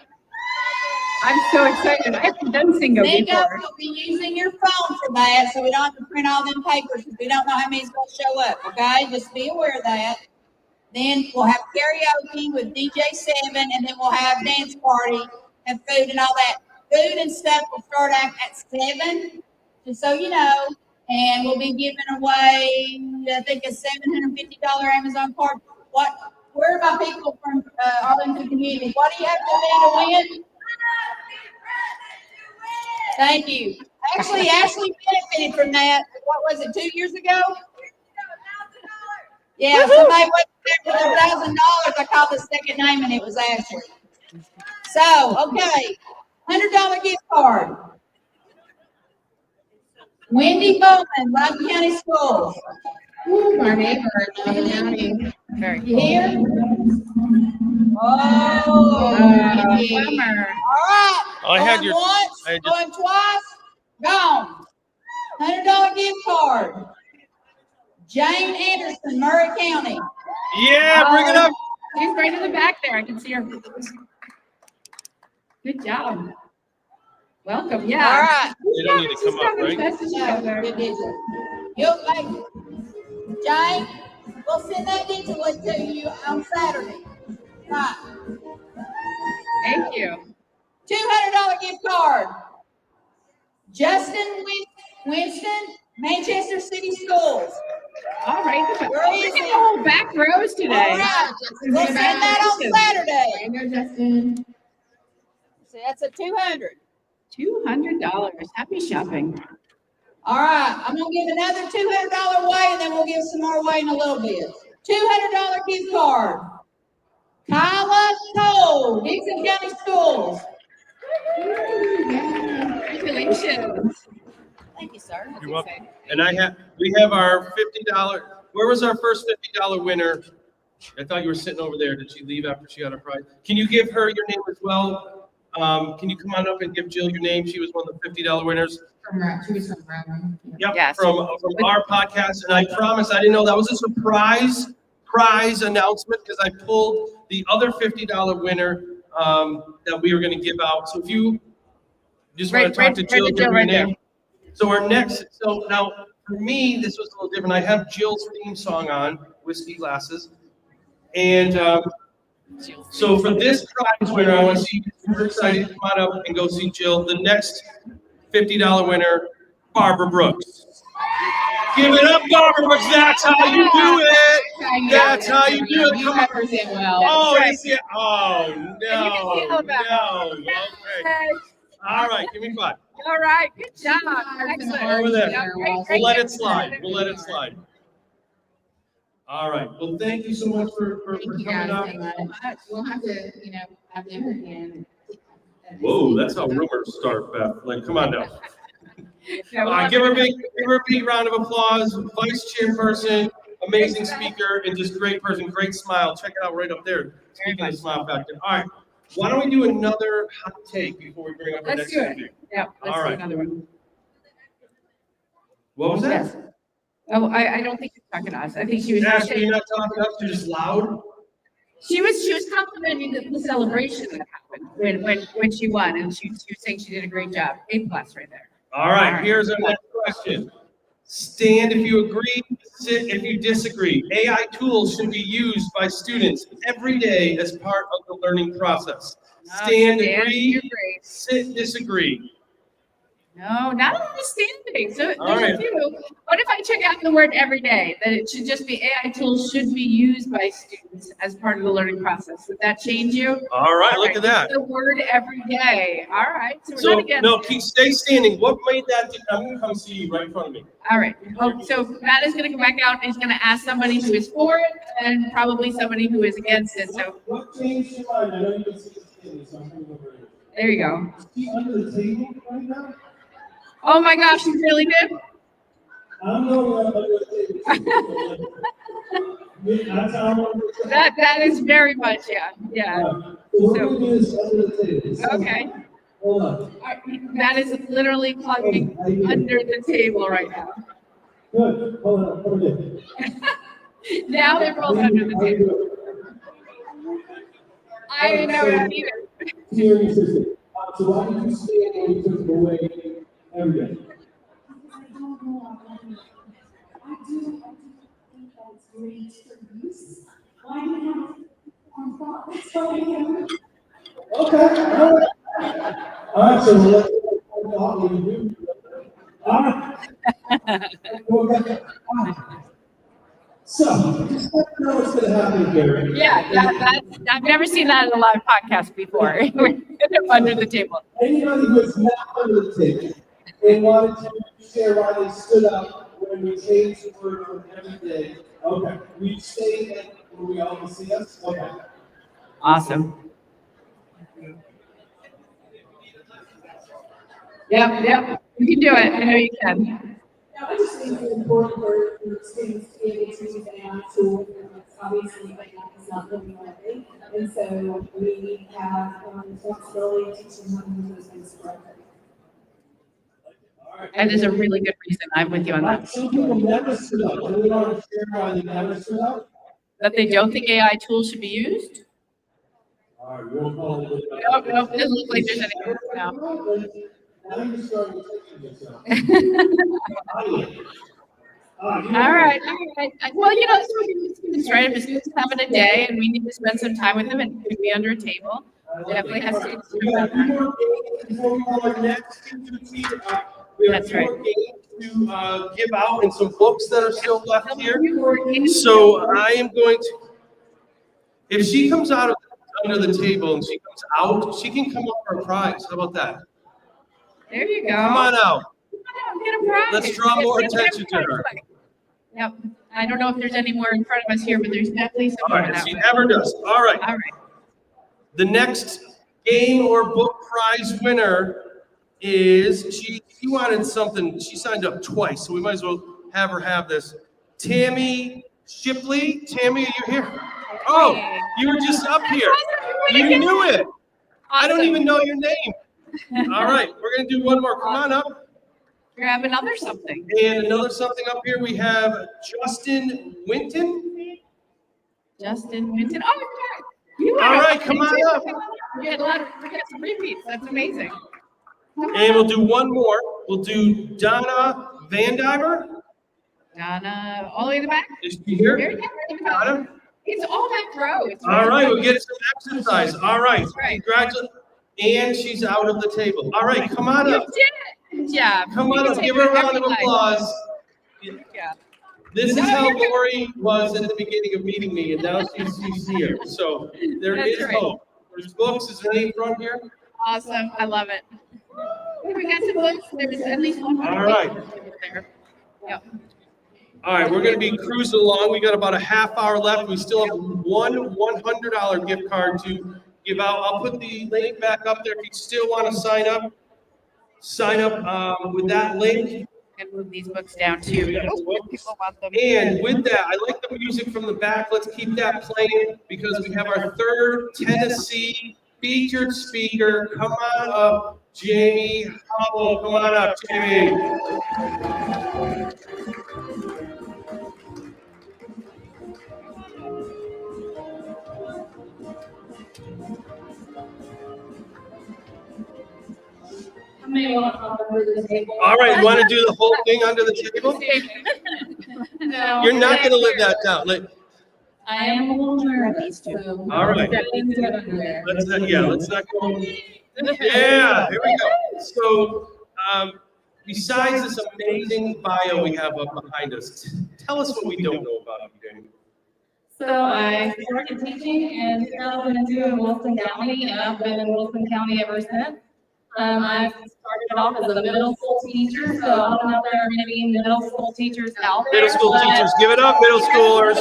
I'm so excited. I haven't done singo Singo before. will be using your phone for that, so we don't have to print all them papers because we don't know how many's gonna show up, okay? Just be aware of that. Then we'll have karaoke with DJ Seven, and then we'll have dance party and food and all that. Food and stuff will start at 7, just so you know. And we'll be giving away, I think, a $750 Amazon card. Where are my people from Arlington community? What do you have to do to win? Thank you. Actually, Ashley benefited from that. What was it, 2 years ago? Yeah, somebody went there for $1,000. I called the second name and it was Ashley. So, okay, $100 gift card. Wendy Bowman, Loudon County Schools. Ooh, my neighbor in Loudon County. Very You cool. here? Oh, Bummer. all right. I had Going your- once, I just- going twice, gone. $100 gift card. Jane Anderson, Murray County. Yeah, bring it up. She's right in the back there. I can see her. Good job. Welcome. All Yeah. right. You don't need to come up, right? No, good digit. You'll Jane, we'll send that digital to you on Saturday. Right. Thank you. $200 gift card. Justin Winston, Manchester City Schools. All right. Where is Look at it? the whole back rows All today. right. We'll send that on Saturday. There you go, Justin. So that's a 200. $200. Happy shopping. All right, I'm gonna give another $200 away, and then we'll give some more away in a little bit. $200 gift card. Kyla Cole, Dixon County Schools. Congratulations. Thank you, sir. You're welcome. And we have our $50. Where was our first $50 winner? I thought you were sitting over there. Did she leave after she got her prize? Can you give her your name as well? Can you come on up and give Jill your name? She was one of the $50 winners. She was from Rome. Yep, Yes. from our podcast. And I promise, I didn't know that was a surprise prize announcement because I pulled the other $50 winner that we were going to give out. So if you just want to talk to Jill, give her your name. So our next, so now for me, this was a little different. I have Jill's theme song on, Whiskey Glasses. And so for this prize winner, I want to see super excited. Come on up and go see Jill. The next $50 winner, Barbara Brooks. Give it up, Barbara Brooks. That's how you do it. That's how you do it. You represent well. Oh, is it? Oh, no. No. Okay. All right, give me 5. All right, good job. Excellent. Over there. Yeah, great, We'll great. let it slide. We'll let it slide. All right. Well, thank you so much for Thank you coming up. guys so much. We'll have to, have dinner again. Whoa, that's how rumors start, Beth. Like, come on now. Yeah, we'll have Give her to- a big round of applause. Vice chairperson, amazing speaker, and just great person, great smile. Check it out right up there. Speaking of smile factor. All right. Why don't we do another hot take before we bring up our Let's next do it. interview? Yeah, let's All do right. another one. What was Yes. that? Oh, I don't think she's talking to us. I think she was. Ash, you're not talking up. You're just loud. She was complimenting the celebration that happened when she won, and she was saying she did a great job. A+ right there. All right. Here's our next question. Stand if you agree, sit if you disagree. AI tools should be used by students every day as part of the learning process. Stand, agree, sit, disagree. No, not a lot of standing. So All there's right. a few. What if I check out the word every day? That it should just be AI tools should be used by students as part of the learning process. Would that change you? All right, look at that. The word every day. All right. So we're So, not against no, it. stay standing. What made that? I'm going to come see you right in front of me. All right. Oh, so Matt is going to come back out and he's going to ask somebody who is for it and probably somebody who is against it. So What changed your mind? I know you can see the skin, so I'm coming over here. there you go. Is he under the table right now? Oh my gosh, you really did? I'm going under the table. That's how I'm under the table. That is very much, yeah. So we're going to do this under the table. Okay. Hold on. That is literally plugging under the table right now. Good. Hold on. Hold on. Now they're both under the table. I didn't know that either. Here in your system. So why did you stand when you took them away every day? I don't know. I do think that's great for use. Why do you have on thought? That's what I am. Okay. All right. So let's what you do. All right. Go back. So, just let me know what's going to happen here. Yeah, I've never seen that in a live podcast before. Under the table. Anybody who is not under the table and wanted to share why they stood up when we changed the word from every day. Okay. We stayed at where we all can see us. Okay. Awesome. Yep. You can do it. I know you can. I just think it's important for students to be able to use AI tools. Obviously, right now it's not living away. And so we have responsibility to teach them how to use those things correctly. And there's a really good reason I'm with you on that. Some people never stood up. Do we want to share why they never stood up? That they don't think AI tools should be used? All right, we'll call it. Nope, doesn't look like there's any. No. Now you're starting to think yourself. All right. Well, that's what we do students, right? If a student's having a day and we need to spend some time with them and could be under a table, definitely has to. We have 2 more games before we go our next activity. We have That's 2 more games to give out and some books that are still left here. So I am going to, if she comes out of under the table and she comes out, she can come up for a prize. How about that? There you go. Come on out. Get a prize. Let's draw more Get a attention to prize. her. Yep. I don't know if there's any more in front of us here, but there's definitely some All more right, that she way. never does. All right. All right. The next game or book prize winner is, she wanted something, she signed up twice, so we might as well have her have this. Tammy Shipley. Tammy, are you here? Oh, you were just up here. You knew it. I don't even know your name. All right, we're going to do one more. Come on up. Grab another something. And another something up here, we have Justin Winton. Justin Minton. Oh, God. You All right, come on up. We had some repeats. That's amazing. And we'll do one more. We'll do Donna Vandiver. Donna, all the way in the back. Is she here? Donna. It's all back row. All right, we'll get some exercise. All right, Right. congratulations. And she's out of the table. All right, come on You up. did it. Good job. Come on up, give her a round of applause. Yeah. This is how Lori was at the beginning of meeting me, and now she's here. So there That's is right. hope. There's books. Is there any front here? Awesome. I love it. We got some books. There's at least one more. All right. There. Yep. All right, we're going to be cruising along. We got about a half hour left. We still have one $100 gift card to give out. I'll put the link back up there if you still want to sign up. Sign up with that link. And move these books down too. People want them. And with that, I like the music from the back. Let's keep that playing because we have our third Tennessee featured speaker. Come on up, Jamie Hubble. Come on up, Jamie. All right, you want to do the whole thing under the table? No. You're not going to live that down. I am a little nervous, so. All right. Let's not go. Yeah, here we go. So, besides this amazing bio we have up behind us, tell us what we don't know about you, Jamie. So I started teaching in 2002 in Wilson County, and I've been in Wilson County ever since. I started off as a middle school teacher, so I don't know if there are any middle school teachers out there. Middle school teachers, give it up, middle schoolers.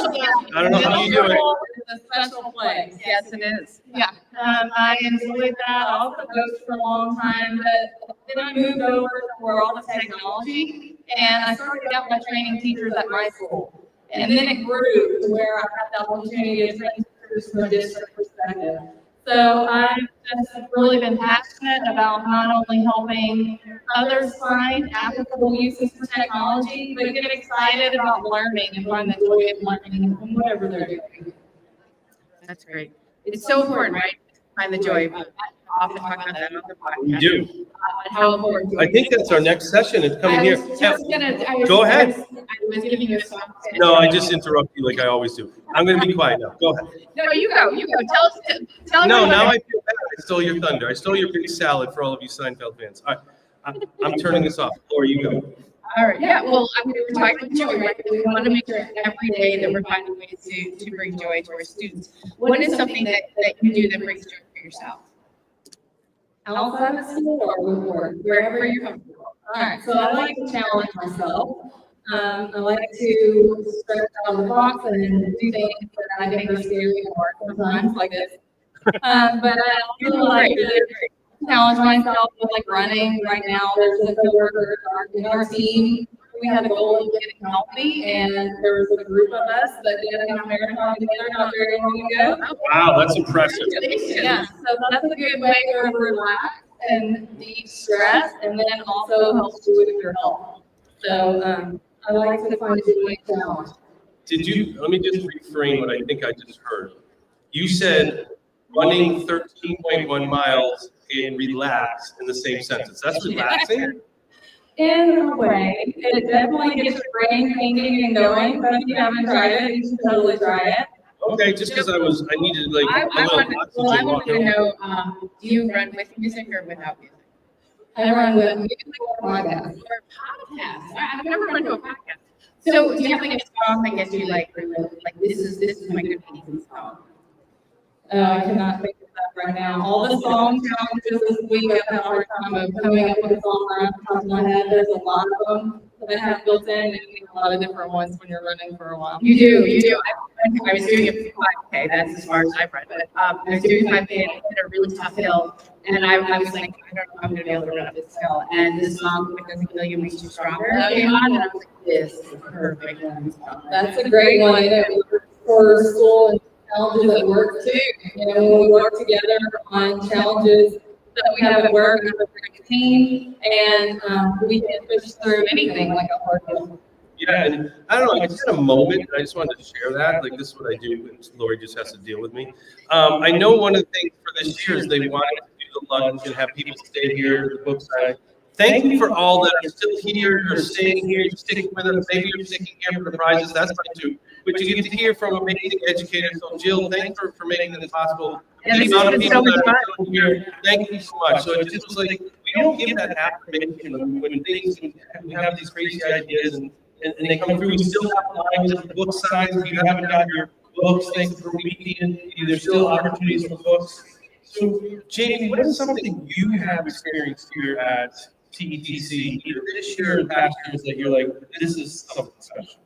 I don't know how you do it. It's a special place. Yes, it is. Yeah. I enjoyed that. I also coached for a long time, but then I moved over to where all the technology, and I started out by training teachers at my school. And then it grew to where I had the opportunity to train teachers from a district perspective. So I've just really been passionate about not only helping others find applicable uses for technology, but get excited about learning and find the joy of learning in whatever they're doing. That's great. It's so important, right? Find the joy. I often talk about that on the podcast. We do. And how important. I think that's our next session. It's coming here. Go ahead. I was giving you a song. No, I just interrupt you like I always do. I'm going to be quiet now. Go ahead. No, you go. You go. Tell No, everyone. now I feel bad. I stole your thunder. I stole your big salad for all of you Seinfeld fans. All right, I'm turning this off. Laura, you go. All right. Yeah. Well, I mean, we're talking about joy, right? We want to make sure every day that we're finding ways to bring joy to our students. What is something that you do that brings joy for yourself? Outside of school or with work, wherever you're comfortable. All right, so I like to challenge myself. I like to stretch out of the box and do things that I think are scary or sometimes like this. But I also like to challenge myself with like running. Right now, there's a coworker in our team. We had a goal of getting healthy, and there was a group of us that did a marathon together not very long ago. Wow, that's impressive. Yeah, so that's a good way to relax and de-stress, and then also helps you with your health. So I like to find a good challenge. Let me just reframe what I think I just heard. You said running 13.1 miles and relax in the same sentence. That's relaxing? In a way, it definitely gets your brain thinking and going, but if you haven't tried it, you should totally try it. Okay, just because I needed like I a little wanted oxygen. to know, do you run with music or without music? I run with music or podcast. Or podcast? I've never run to a podcast. So do you have like a song that gets you like this is my good piece song? I cannot think of that right now. All the song challenges this week, I've had a hard time of coming up with a song right off the top of my head. There's a lot of them that I have built in, and you need a lot of different ones when you're running for a while. You do. I was doing it for 5K. That's as far as I've run. But I was doing 5K and I hit a really tough hill. And I was like, I don't know if I'm going to be able to run up this hill. And this song, What Doesn't Kill You Makes You Stronger, came on. And I was like, this is perfect. That's a great one. For school and challenges at work too. You know, when we work together on challenges that we have at work, we have a great team, and we can push through anything like a hard hill. Yeah, and I don't know, I just had a moment, and I just wanted to share that. Like, this is what I do, and Lori just has to deal with me. I know one of the things for this year is they wanted to do the lunch and have people stay here, the book sign. Thank you for all that are still here, or staying here, you're sticking with us. Maybe you're sticking here for the prizes, that's fine too. But you get to hear from amazing educators. So Jill, thanks for making this possible. Yeah, this The amount has of been so people much that fun. are here, thank you so much. So it just was like, we don't give that affirmation when things, we have these crazy ideas and they come through. We still have lines of book signs. If you haven't got your books, thanks for reading. There's still opportunities for books. So, Jamie, what is something you have experienced here at TETC, either this year or past years, that you're like, this is something special?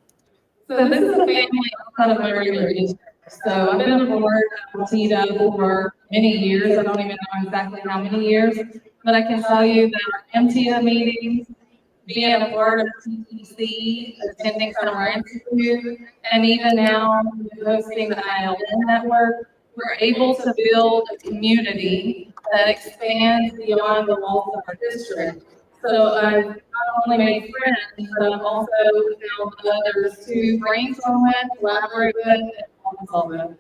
So this is a family outside of my regular district. So I've been on board with TETA for many years. I don't even know exactly how many years, but I can tell you that our MTIA meetings, being a part of TTC, attending Summer Institute, and even now hosting the ILN network, we're able to build a community that expands beyond the walls of our district. So I've not only made friends, but I've also found others to brainstorm with, collaborate with, and problem solve with.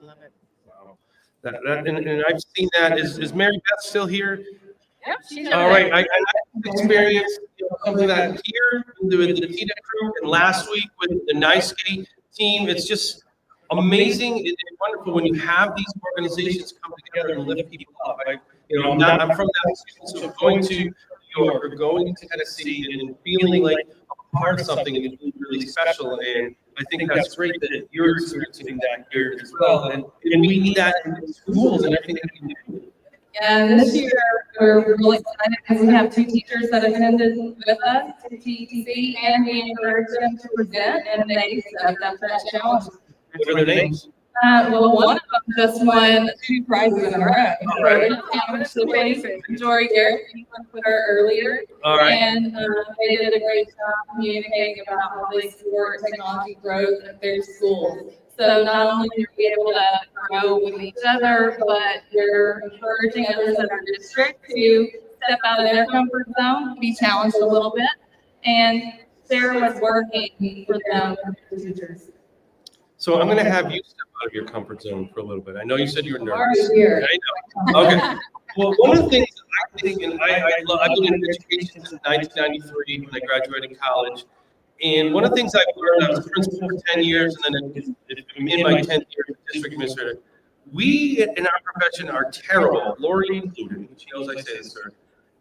Love it. Wow. And I've seen that. Is Mary Beth still here? Yep, she's All right. I experienced something that here with the TETA crew, and last week with the Nice Kitty team. It's just amazing and wonderful when you have these organizations come together and lift people up. I'm from that, so going to New York or going to Tennessee and feeling like a part of something is really special. And I think that's great that you're experiencing that here as well. And we need that in schools and everything that we do. And this year, we're really excited because we have 2 teachers that attended with us to TTC, and we encourage them to present, and they stepped up to that challenge. What are their names? Well, one of them just won 2 prizes in a row. Jory Garrett, he went with her earlier. All right. And they did a great job communicating about how they support technology growth at their schools. So not only are we able to grow with each other, but we're encouraging others in our district to step out of their comfort zone, be challenged a little bit, and share what's working for them and their teachers. So I'm going to have you step out of your comfort zone for a little bit. I know you said you were nervous. Already here. I know. Okay. Well, one of the things that I think, and I've been in education since 1993 when I graduated college. And one of the things I've learned, I was a principal for 10 years, and then I'm in my 10th year as district administrator. We in our profession are terrible, Lori included, she knows I say this, sir,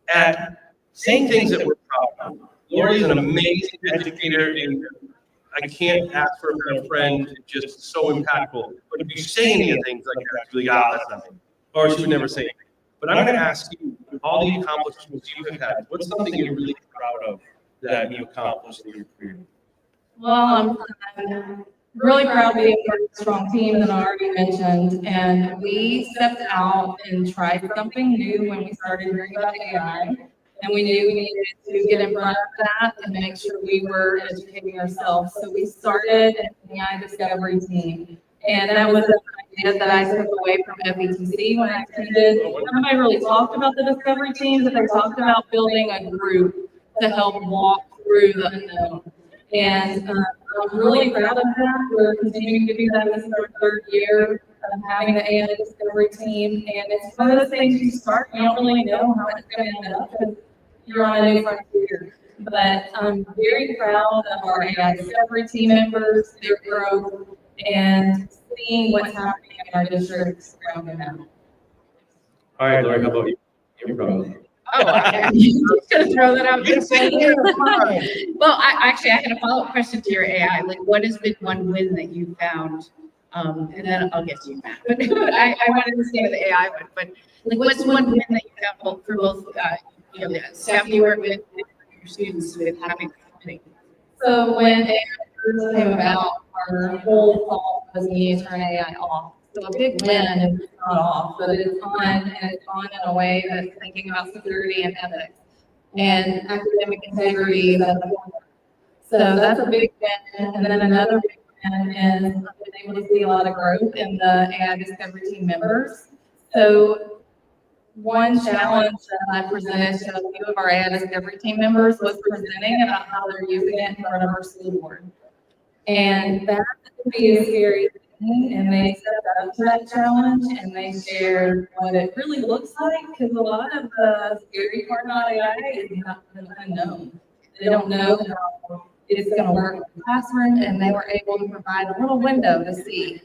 at saying things that we're proud of. Lori is an amazing educator, and I can't ask for a better friend, just so impactful. But if you say any of things like that, you're like, that's nothing. Or she would never say anything. But I'm going to ask you, all the accomplishments you have had, what's something you're really proud of that you accomplished in your career? Well, I'm really proud to be a part of a strong team that I already mentioned. And we stepped out and tried something new when we started hearing about AI. And we knew we needed to get in front of that and make sure we were educating ourselves. So we started an AI discovery team. And that was an idea that I took away from FETC when I attended. Nobody really talked about the discovery teams, but they talked about building a group to help walk through the unknown. And I'm really proud of that. We're continuing to do that. This is our 3rd year of having the AI discovery team. And it's one of those things you start, you don't really know how it's going to end up because you're on a new frontier. But I'm very proud of our AI discovery team members, their growth, and seeing what's happening in our districts around them now. All right, Lori, how about you? You're proud. Oh, I'm just gonna throw that out. You say Well, I had a follow-up question to your AI. Like, what has been one win that you found? And then I'll get to you, Matt. But I wanted to stay with the AI one. But like, what's one win that you found for both, the staff you work with and your students with having this company? So when AI first came about, our whole thought was we need to turn AI off. So a big win is it's not off, but it's on, and it's on in a way that's thinking about security and ethics and academic integrity. So that's a big win. And then another big win is I've been able to see a lot of growth in the AI discovery team members. So one challenge that I presented to a few of our AI Discovery team members was presenting about how they're using it in front of our school board. And that could be a scary thing, and they stepped up to that challenge and they shared what it really looks like, because a lot of the scary part about AI is not the unknown. They don't know how it's going to work in the classroom, and they were able to provide a little window to see.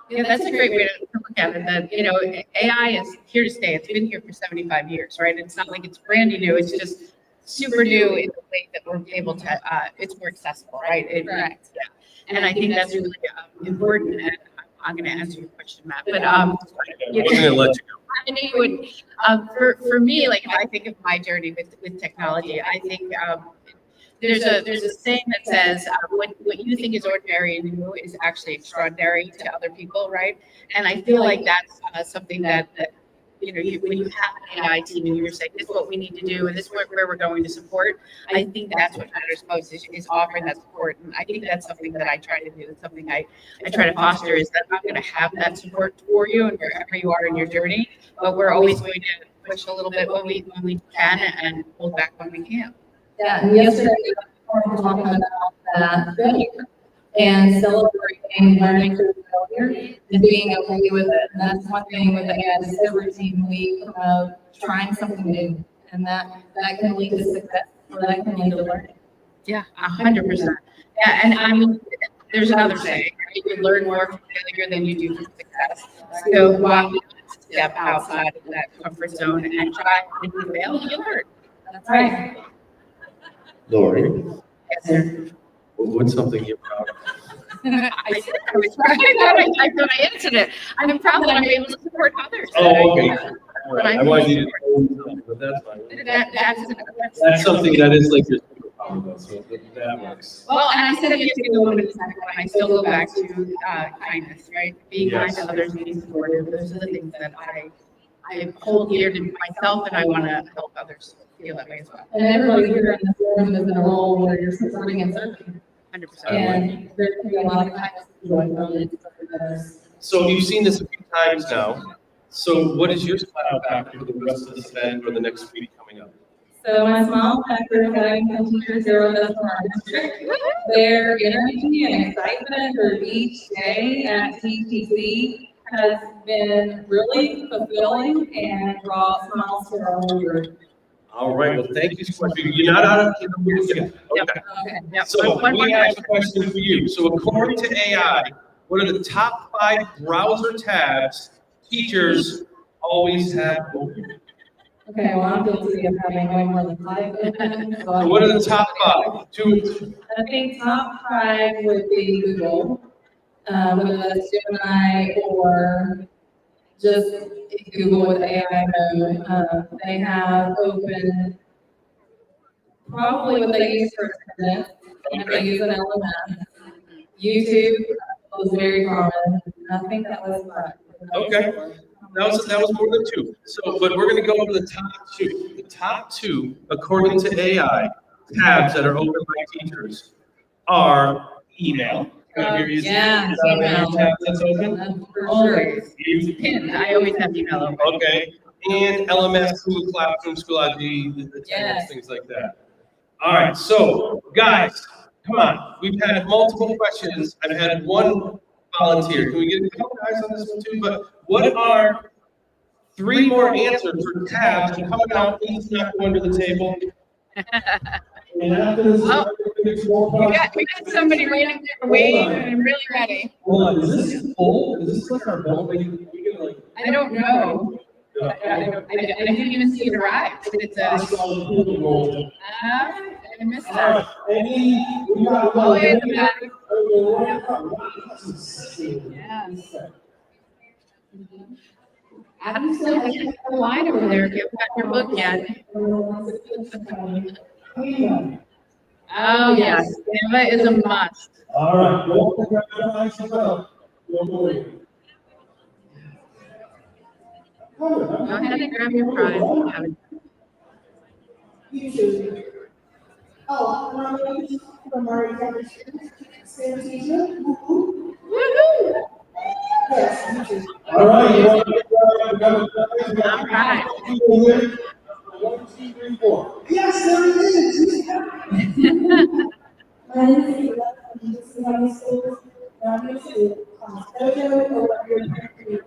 Yeah, that's a great way to look at it. That, you know, AI is here to stay. It's been here for 75 years, right? It's not like it's brand new. It's just super new in the way that we're able to. It's more accessible, right? Correct. Yeah. And I think that's really important. And I'm going to answer your question, Matt. But I'm gonna let you go. I knew you would. For me, like if I think of my journey with technology, I think there's a saying that says what you think is ordinary and new is actually extraordinary to other people, right? And I feel like that's something that you know, when you have an AI team and you're saying this is what we need to do and this is where we're going to support, I think that's what matters most is offering that support. And I think that's something that I try to do. It's something I try to foster is that I'm going to have that support for you and wherever you are in your journey, but we're always going to push a little bit when we can and hold back when we can't. Yeah, and yesterday we were talking about that failure and celebrating learning through failure and being okay with it. And that's one thing with the AI Discovery team, we promote trying something new, and that can lead to success or that can lead to learning. Yeah, 100%. Yeah, and I mean, there's another saying, right? You learn more from failure than you do from success. So why not step outside of that comfort zone and try, and if you fail, you learn. That's right. Lori, Yes, sir. what's something you're proud of? I said I was proud. I thought I answered it. I'm proud that I'm able to support others. Oh, okay. All right. I wanted you to know something, but that's fine. That's something that is like your superpower, though, so that works. Well, and I said it yesterday a little bit, and I still go back to kindness, right? Being kind to others, being supportive. Those are the things that I hold dear to myself, and I want to help others feel that way as well. And everybody here in this room is in a role where you're supporting and serving. 100%. And there can be a lot of kindness going on. So you've seen this a few times now. So what is your smile factor for the rest of this event or the next week coming up? So my smile factor is having some teachers here with us from our district. Their energy and excitement for each day at TTC has been really fulfilling and brought smiles to our whole group. All right, well, thank you so much. You're not out of the woods yet. Okay. Yep. So we have a question for you. So according to AI, what are the top 5 browser tabs teachers always have open? Okay, well, I'm guilty of having way more than 5 open. So what are the top 5? 2. I think top 5 would be Google, whether that's Gemini or just Google with AI mode. They have open probably what they use for attendance, if they use an LMS. YouTube was very common. I think that was 5. Okay. That was more than 2. So, but we're going to go over the top 2. The top 2, according to AI, tabs that are open by teachers are email. Yeah, email tab that's open. Always. Pinned. I always have email open. Okay. And LMS, Google Classroom, School ID, the tags, things like that. All right. So, guys, come on. We've had multiple questions. I've had one volunteer. Can we get a couple guys on this one too? But what are 3 more answers for tabs that are coming out? Please not go under the table. Oh, we got somebody right up there waiting and really ready. Hold on, is this full? Is this like our building? I don't know. I didn't even see it arrive. It's a. I missed that. Oh, yeah, the back. Yeah. Adam still has a line over there. If you haven't got your book yet. Oh, yes. Canva is a must. All right, go grab your eyes as well. Go ahead and grab your prize. Oh, from our executive students, Woohoo! yes, you too. All right, you want to get All right. 1, 2, 3, 4. Yes, there it is. My name is Eva. I'm just in high school. I'm going to Dojo or whatever you're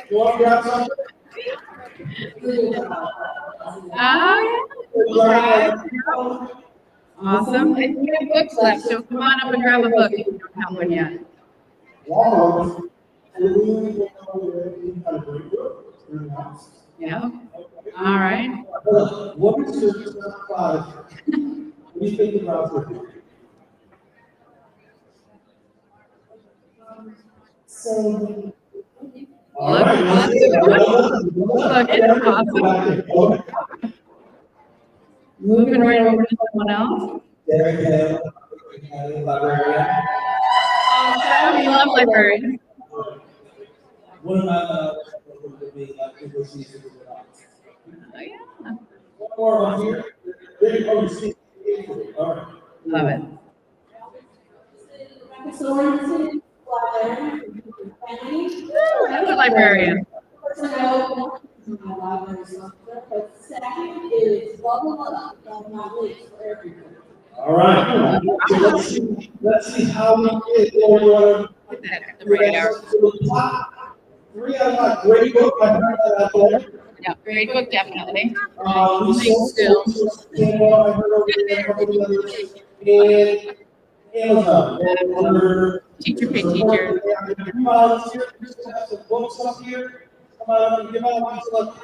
You want to grab something? Awesome. And we have books left, so come on up and grab a book if you don't have one yet. Yeah. All right. What is your top 5? What do you think about it? So, All right. Look, it's awesome. Moving right over to someone else. Oh, we love librarians. One of my would be like it was easy to get out. Oh, yeah. One more on here. There you go. You see. All right. Love it. so we're going to librarian. That's a librarian. But second is bubble up on my list for everything. All right. So let's see how we did over. The radar. 3 out of 5. Great book. I heard that out there. Yeah, great book, definitely. Still. I heard over there a couple of others. And Amazon. Teacher pay teacher. Come on, here. Have some books up here. Come on, give out one book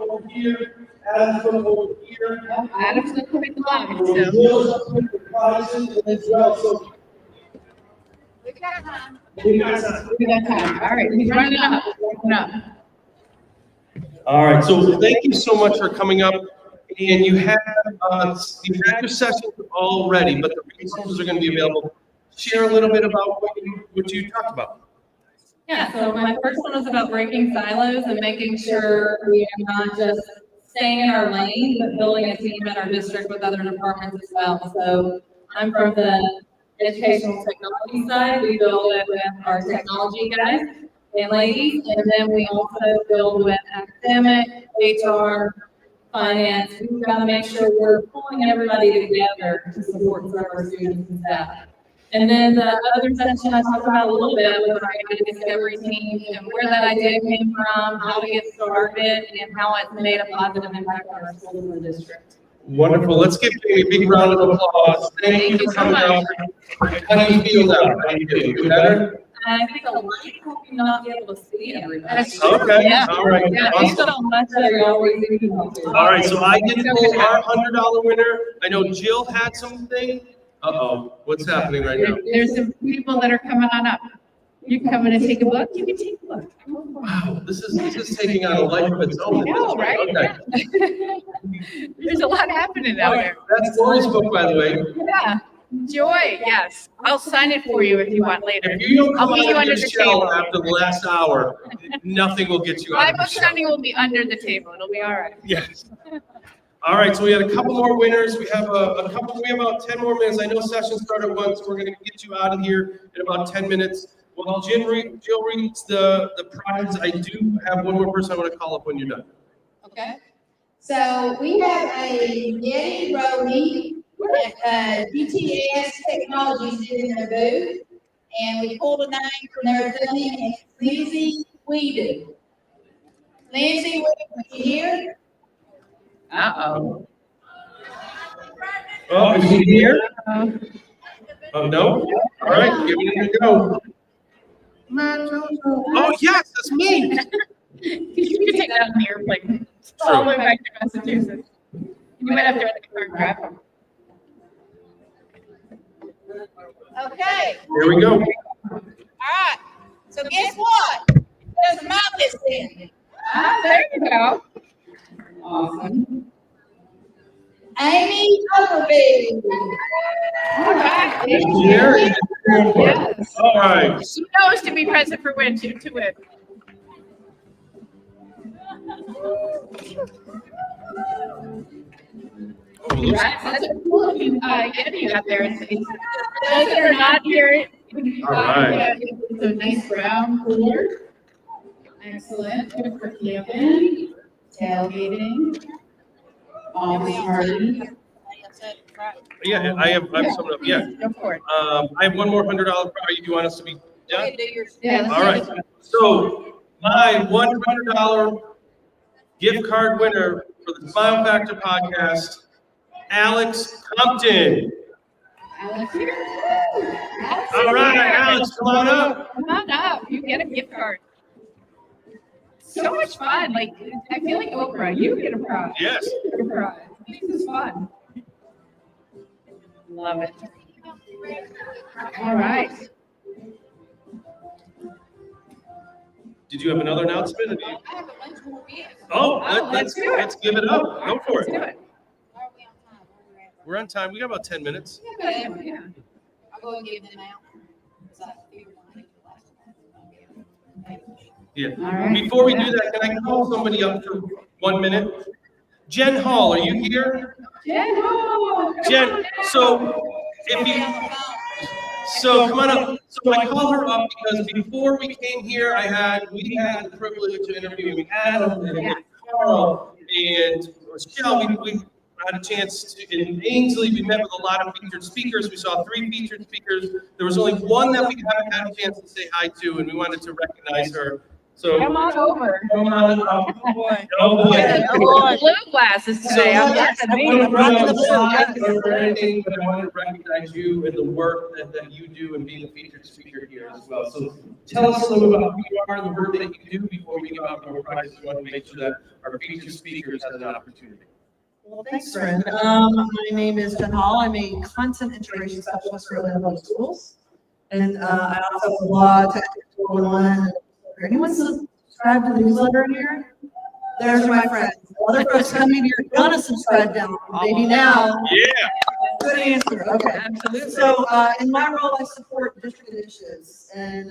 over here. Adam's book over here. Adam's going to the live, So. So. We got time. We got time. We got time. All right, he's running up. All right, so thank you so much for coming up. And you have your sessions all ready, but the resources are going to be available. Share a little bit about what you talked about. Yeah, so my first one was about breaking silos and making sure we are not just staying in our lane, but building a team in our district with other departments as well. So I'm from the educational technology side. We build it with our technology guys and ladies, and then we also build with academic, HR, finance. We've got to make sure we're pulling everybody together to support and serve our students and staff. And then the other section I talked about a little bit was our idea discovery team and where that idea came from, how to get started, and how it's made a positive impact on our schools in the district. Wonderful. Let's give you a big round of applause. Thank you for coming out. How do you feel now? How do you feel? You better? I think a lot of people may not be able to see everybody. Okay. Yeah. All right. Yeah, Awesome. you feel much better always. All right. So I did pull our $100 winner. I know Jill had something. Uh-oh. What's happening right now? There's some people that are coming on up. You can come in and take a book. You can take a book. Wow. This is taking on a life of its own. I know, right? Okay. There's a lot happening out there. That's Lori's book, by the way. Yeah. Joy, yes. I'll sign it for you if you want later. If you don't I'll come meet you out of under your the shell table. after the last hour, nothing will get you out My of your book shell. signing will be under the table. It'll be all right. Yes. All right, so we had a couple more winners. We have we have about 10 more minutes. I know sessions start at 1, so we're going to get you out of here in about 10 minutes. While Jill reads the prizes, I do have one more person I want to call up when you're done. Okay. So we have a Yeti Rody, DTS Technologies in their booth, and we pulled a name from their building, and it's Lindsay Whedon. Lindsay, are you here? Uh-oh. Oh, is he here? Oh, no? All right, give it a go. Oh, yes, that's me. You can take that on the airplane. All the way back to Massachusetts. You might have to rent the car and grab them. Okay. Here we go. All right. So guess what? There's my list in. Ah, there you go. Awesome. Amy Upperby. All right. Here. Yes. All right. She knows to be present for win, to win. Right, that's a cool Yeti out there. Those that are not here, All right. it's a nice brown cooler. Excellent. Good for camping, tailgating, office party. Yeah, I have some of yeah. Go for it. I have one more $100 prize. Do you want us to be done? Yeah, let's All do right. this one. So my $100 gift card winner for the Smile Factor podcast, Alex Compton. Alex here. Alex All is right, here. Alex, come on up. Come on up. You get a gift card. So much fun. Like, I feel like Oprah. You get a prize. Yes. You get a prize. This is fun. Love it. All right. Did you have another announcement? Or do you- I have a bunch more gifts. Oh, let's let's do it. let's give it up. Go for Let's do it. it. Why are we on time? Where are we at? We're on time. We got about 10 minutes. Yeah. I'll go and give them out. 'Cause I figured I need to last one. Yeah. All right. Before we do that, can I call somebody up for 1 minute? Jen Hall, are you here? Jen, oh, come Jen, on so down. if you, so come on up. So I called her up because before we came here, we had the privilege of interviewing Adam and Carl and Michelle. We had a chance to, in Ainsley, we met with a lot of featured speakers. We saw 3 featured speakers. There was only one that we haven't had a chance to say hi to, and we wanted to recognize her. So Come on over. come on up. Oh, boy. Oh, boy. Blue glasses today. I'm guessing I me. wouldn't bring on the slide or anything, but I want to recognize you and the work that you do and being a featured speaker here as well. So tell us a little about who you are and the work that you do before we give out our prizes. We want to make sure that our featured speakers have an opportunity. Well, thanks, friend. My name is Jen Hall. I'm a content integration specialist for Atlanta Public Schools. And I also have a blog, Tech 411. Anyone subscribe to the newsletter in here? There's my friends. Other folks coming here are gonna subscribe down, maybe now. Yeah. Good answer, okay. Absolutely. So in my role, I support district initiatives and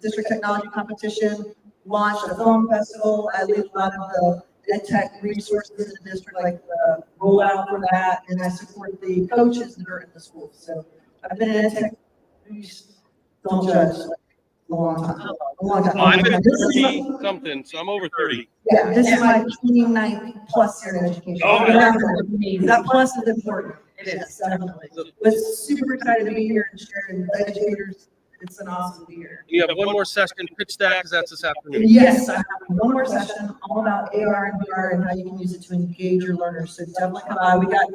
district technology competition, launch a film festival. I lead a lot of the ed tech resources in the district, like the rollout for that, and I support the coaches that are in the schools. So I've been in ed tech, don't judge, a long time. A long time. Oh, I've been This is my- 30 something, so I'm over 30. Yeah, this is my 29th plus year in education. Oh, That plus is important. It is, definitely. But super excited to be here and sharing with educators. It's an awesome to be here. You have one more session, pitch that, because that's this afternoon. Yes, I have one more session all about AR and VR and how you can use it to engage your learners. So definitely come by. We got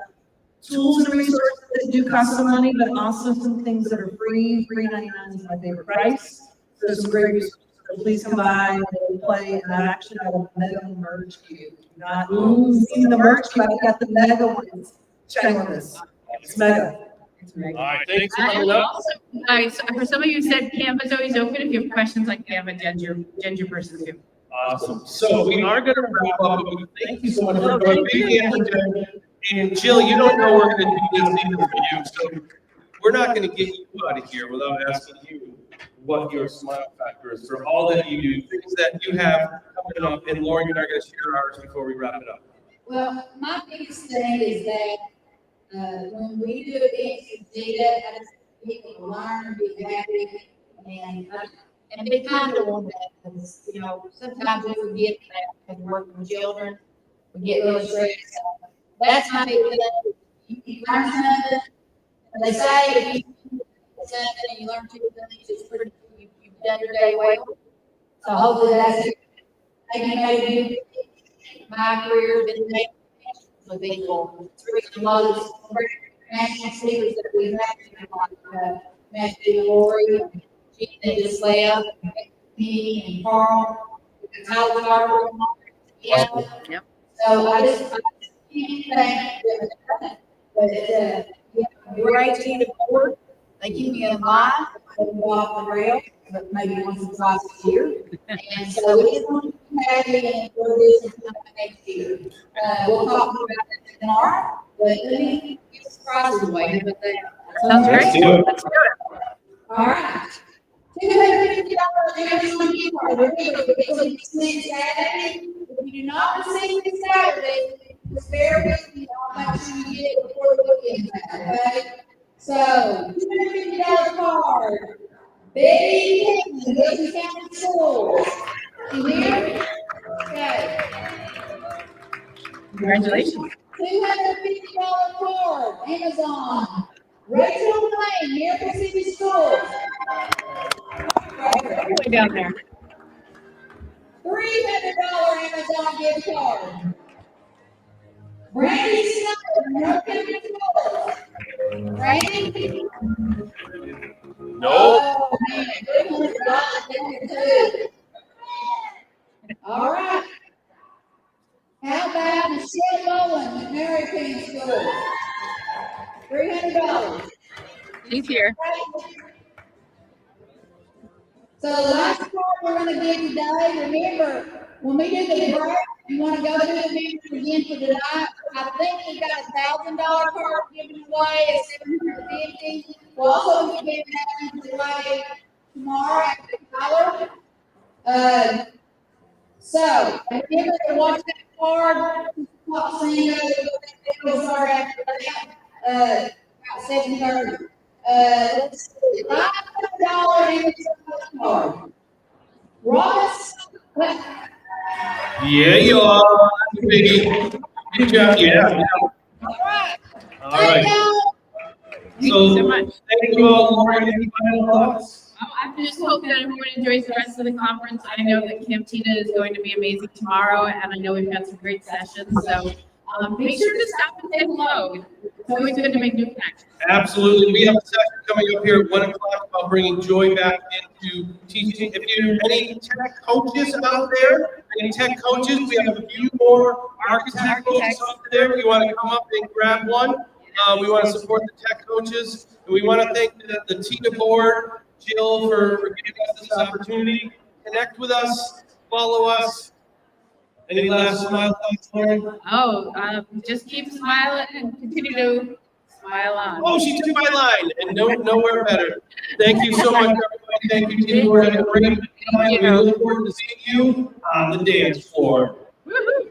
tools and resources that do cost some money, but also some things that are free. $3.99 is my favorite price. So some great resources. So please come by and play. And I actually got a mega merge cube. Not seen the merge cube. I've got the mega ones. Check on this. It's mega. It's mega. All right, thanks for And coming up. also, guys, for some of you said Canva's always open. If you have questions on Canva, Jen's your person too. Awesome. So we are going to wrap up. But thank you so much for joining me. And Jill, you don't know we're going to do this either for you. So we're not going to get you out of here without asking you what your smile factor is for all that you do, things that you have coming up. And Lauren, you're not going to share ours before we wrap it up. Well, my biggest thing is that when we do events with data, I just want people to learn, be happy, and be kind to one another. Because, you know, sometimes we forget that when working with children, we get really stressed. That's my big thing. You learn something. They say if you do something and you learn 2 things, it's pretty, you've done your day well. So hopefully that's it. Maybe my career has been made with people. It's a lot of national speakers that we've had, like Matthew Lori, that just left, me and Carl, Tyler Carter. Yeah. Yep. So I just can't thank them. But you have a great team of board. They keep me in line, they can go off the rail, but maybe once or twice a year. And so we just want to be happy and enjoy this next year. We'll talk about that tomorrow, but let me get surprises away. How about that? Sounds great. Let's do it. Let's do it. All right. $250 everyone give our Saturday. If you do not receive this Saturday, just bear with me. I'll make sure you get it before the weekend. Okay? So, $250 card. Betty Hickman, Wilson County Schools. You here? Okay. Congratulations. $250 card, Amazon. Rachel Lane, Miracle City Schools. All the way down there. $300 Amazon gift card. Brandy Snow, Miracle City Schools. Brandy? No. Oh, man, $300 too. All right. How about Michelle Bowen with Mary King School? $300. She's here. So the last part we're gonna give today, remember, when we do the break, you wanna go to the members again for tonight. I think we've got $1,000 card given away, it's $750. We'll also be giving that away tomorrow after color. So remember to watch that card. What scene we'll start after that, about 7:30. Let's see, $500 card. Ross, what? Yeah, you are. Biggie. Good job. Yeah. All right. All right. Thank you so much. Thank you all. Lauren, any final thoughts? Oh, I just hope that everyone enjoys the rest of the conference. I know that Cantina is going to be amazing tomorrow, and I know we've got some great sessions. So make sure to stop and say hello. It's always good to make new connections. Absolutely. We have a session coming up here at 1 o'clock about bringing joy back into teaching. If you any tech coaches out there, any tech coaches, we have a few more architect coaches out there. We want to come up and grab one. We want to support the tech coaches. And we want to thank the TITA board, Jill, for giving us this opportunity. Connect with us, follow us. Any last smile thoughts, Lauren? Oh, just keep smiling and continue to smile on. Oh, she took my line, and nowhere better. Thank you so much, everybody. Thank you, team. We're having a great time. We look forward to seeing you on the dance floor. Woohoo!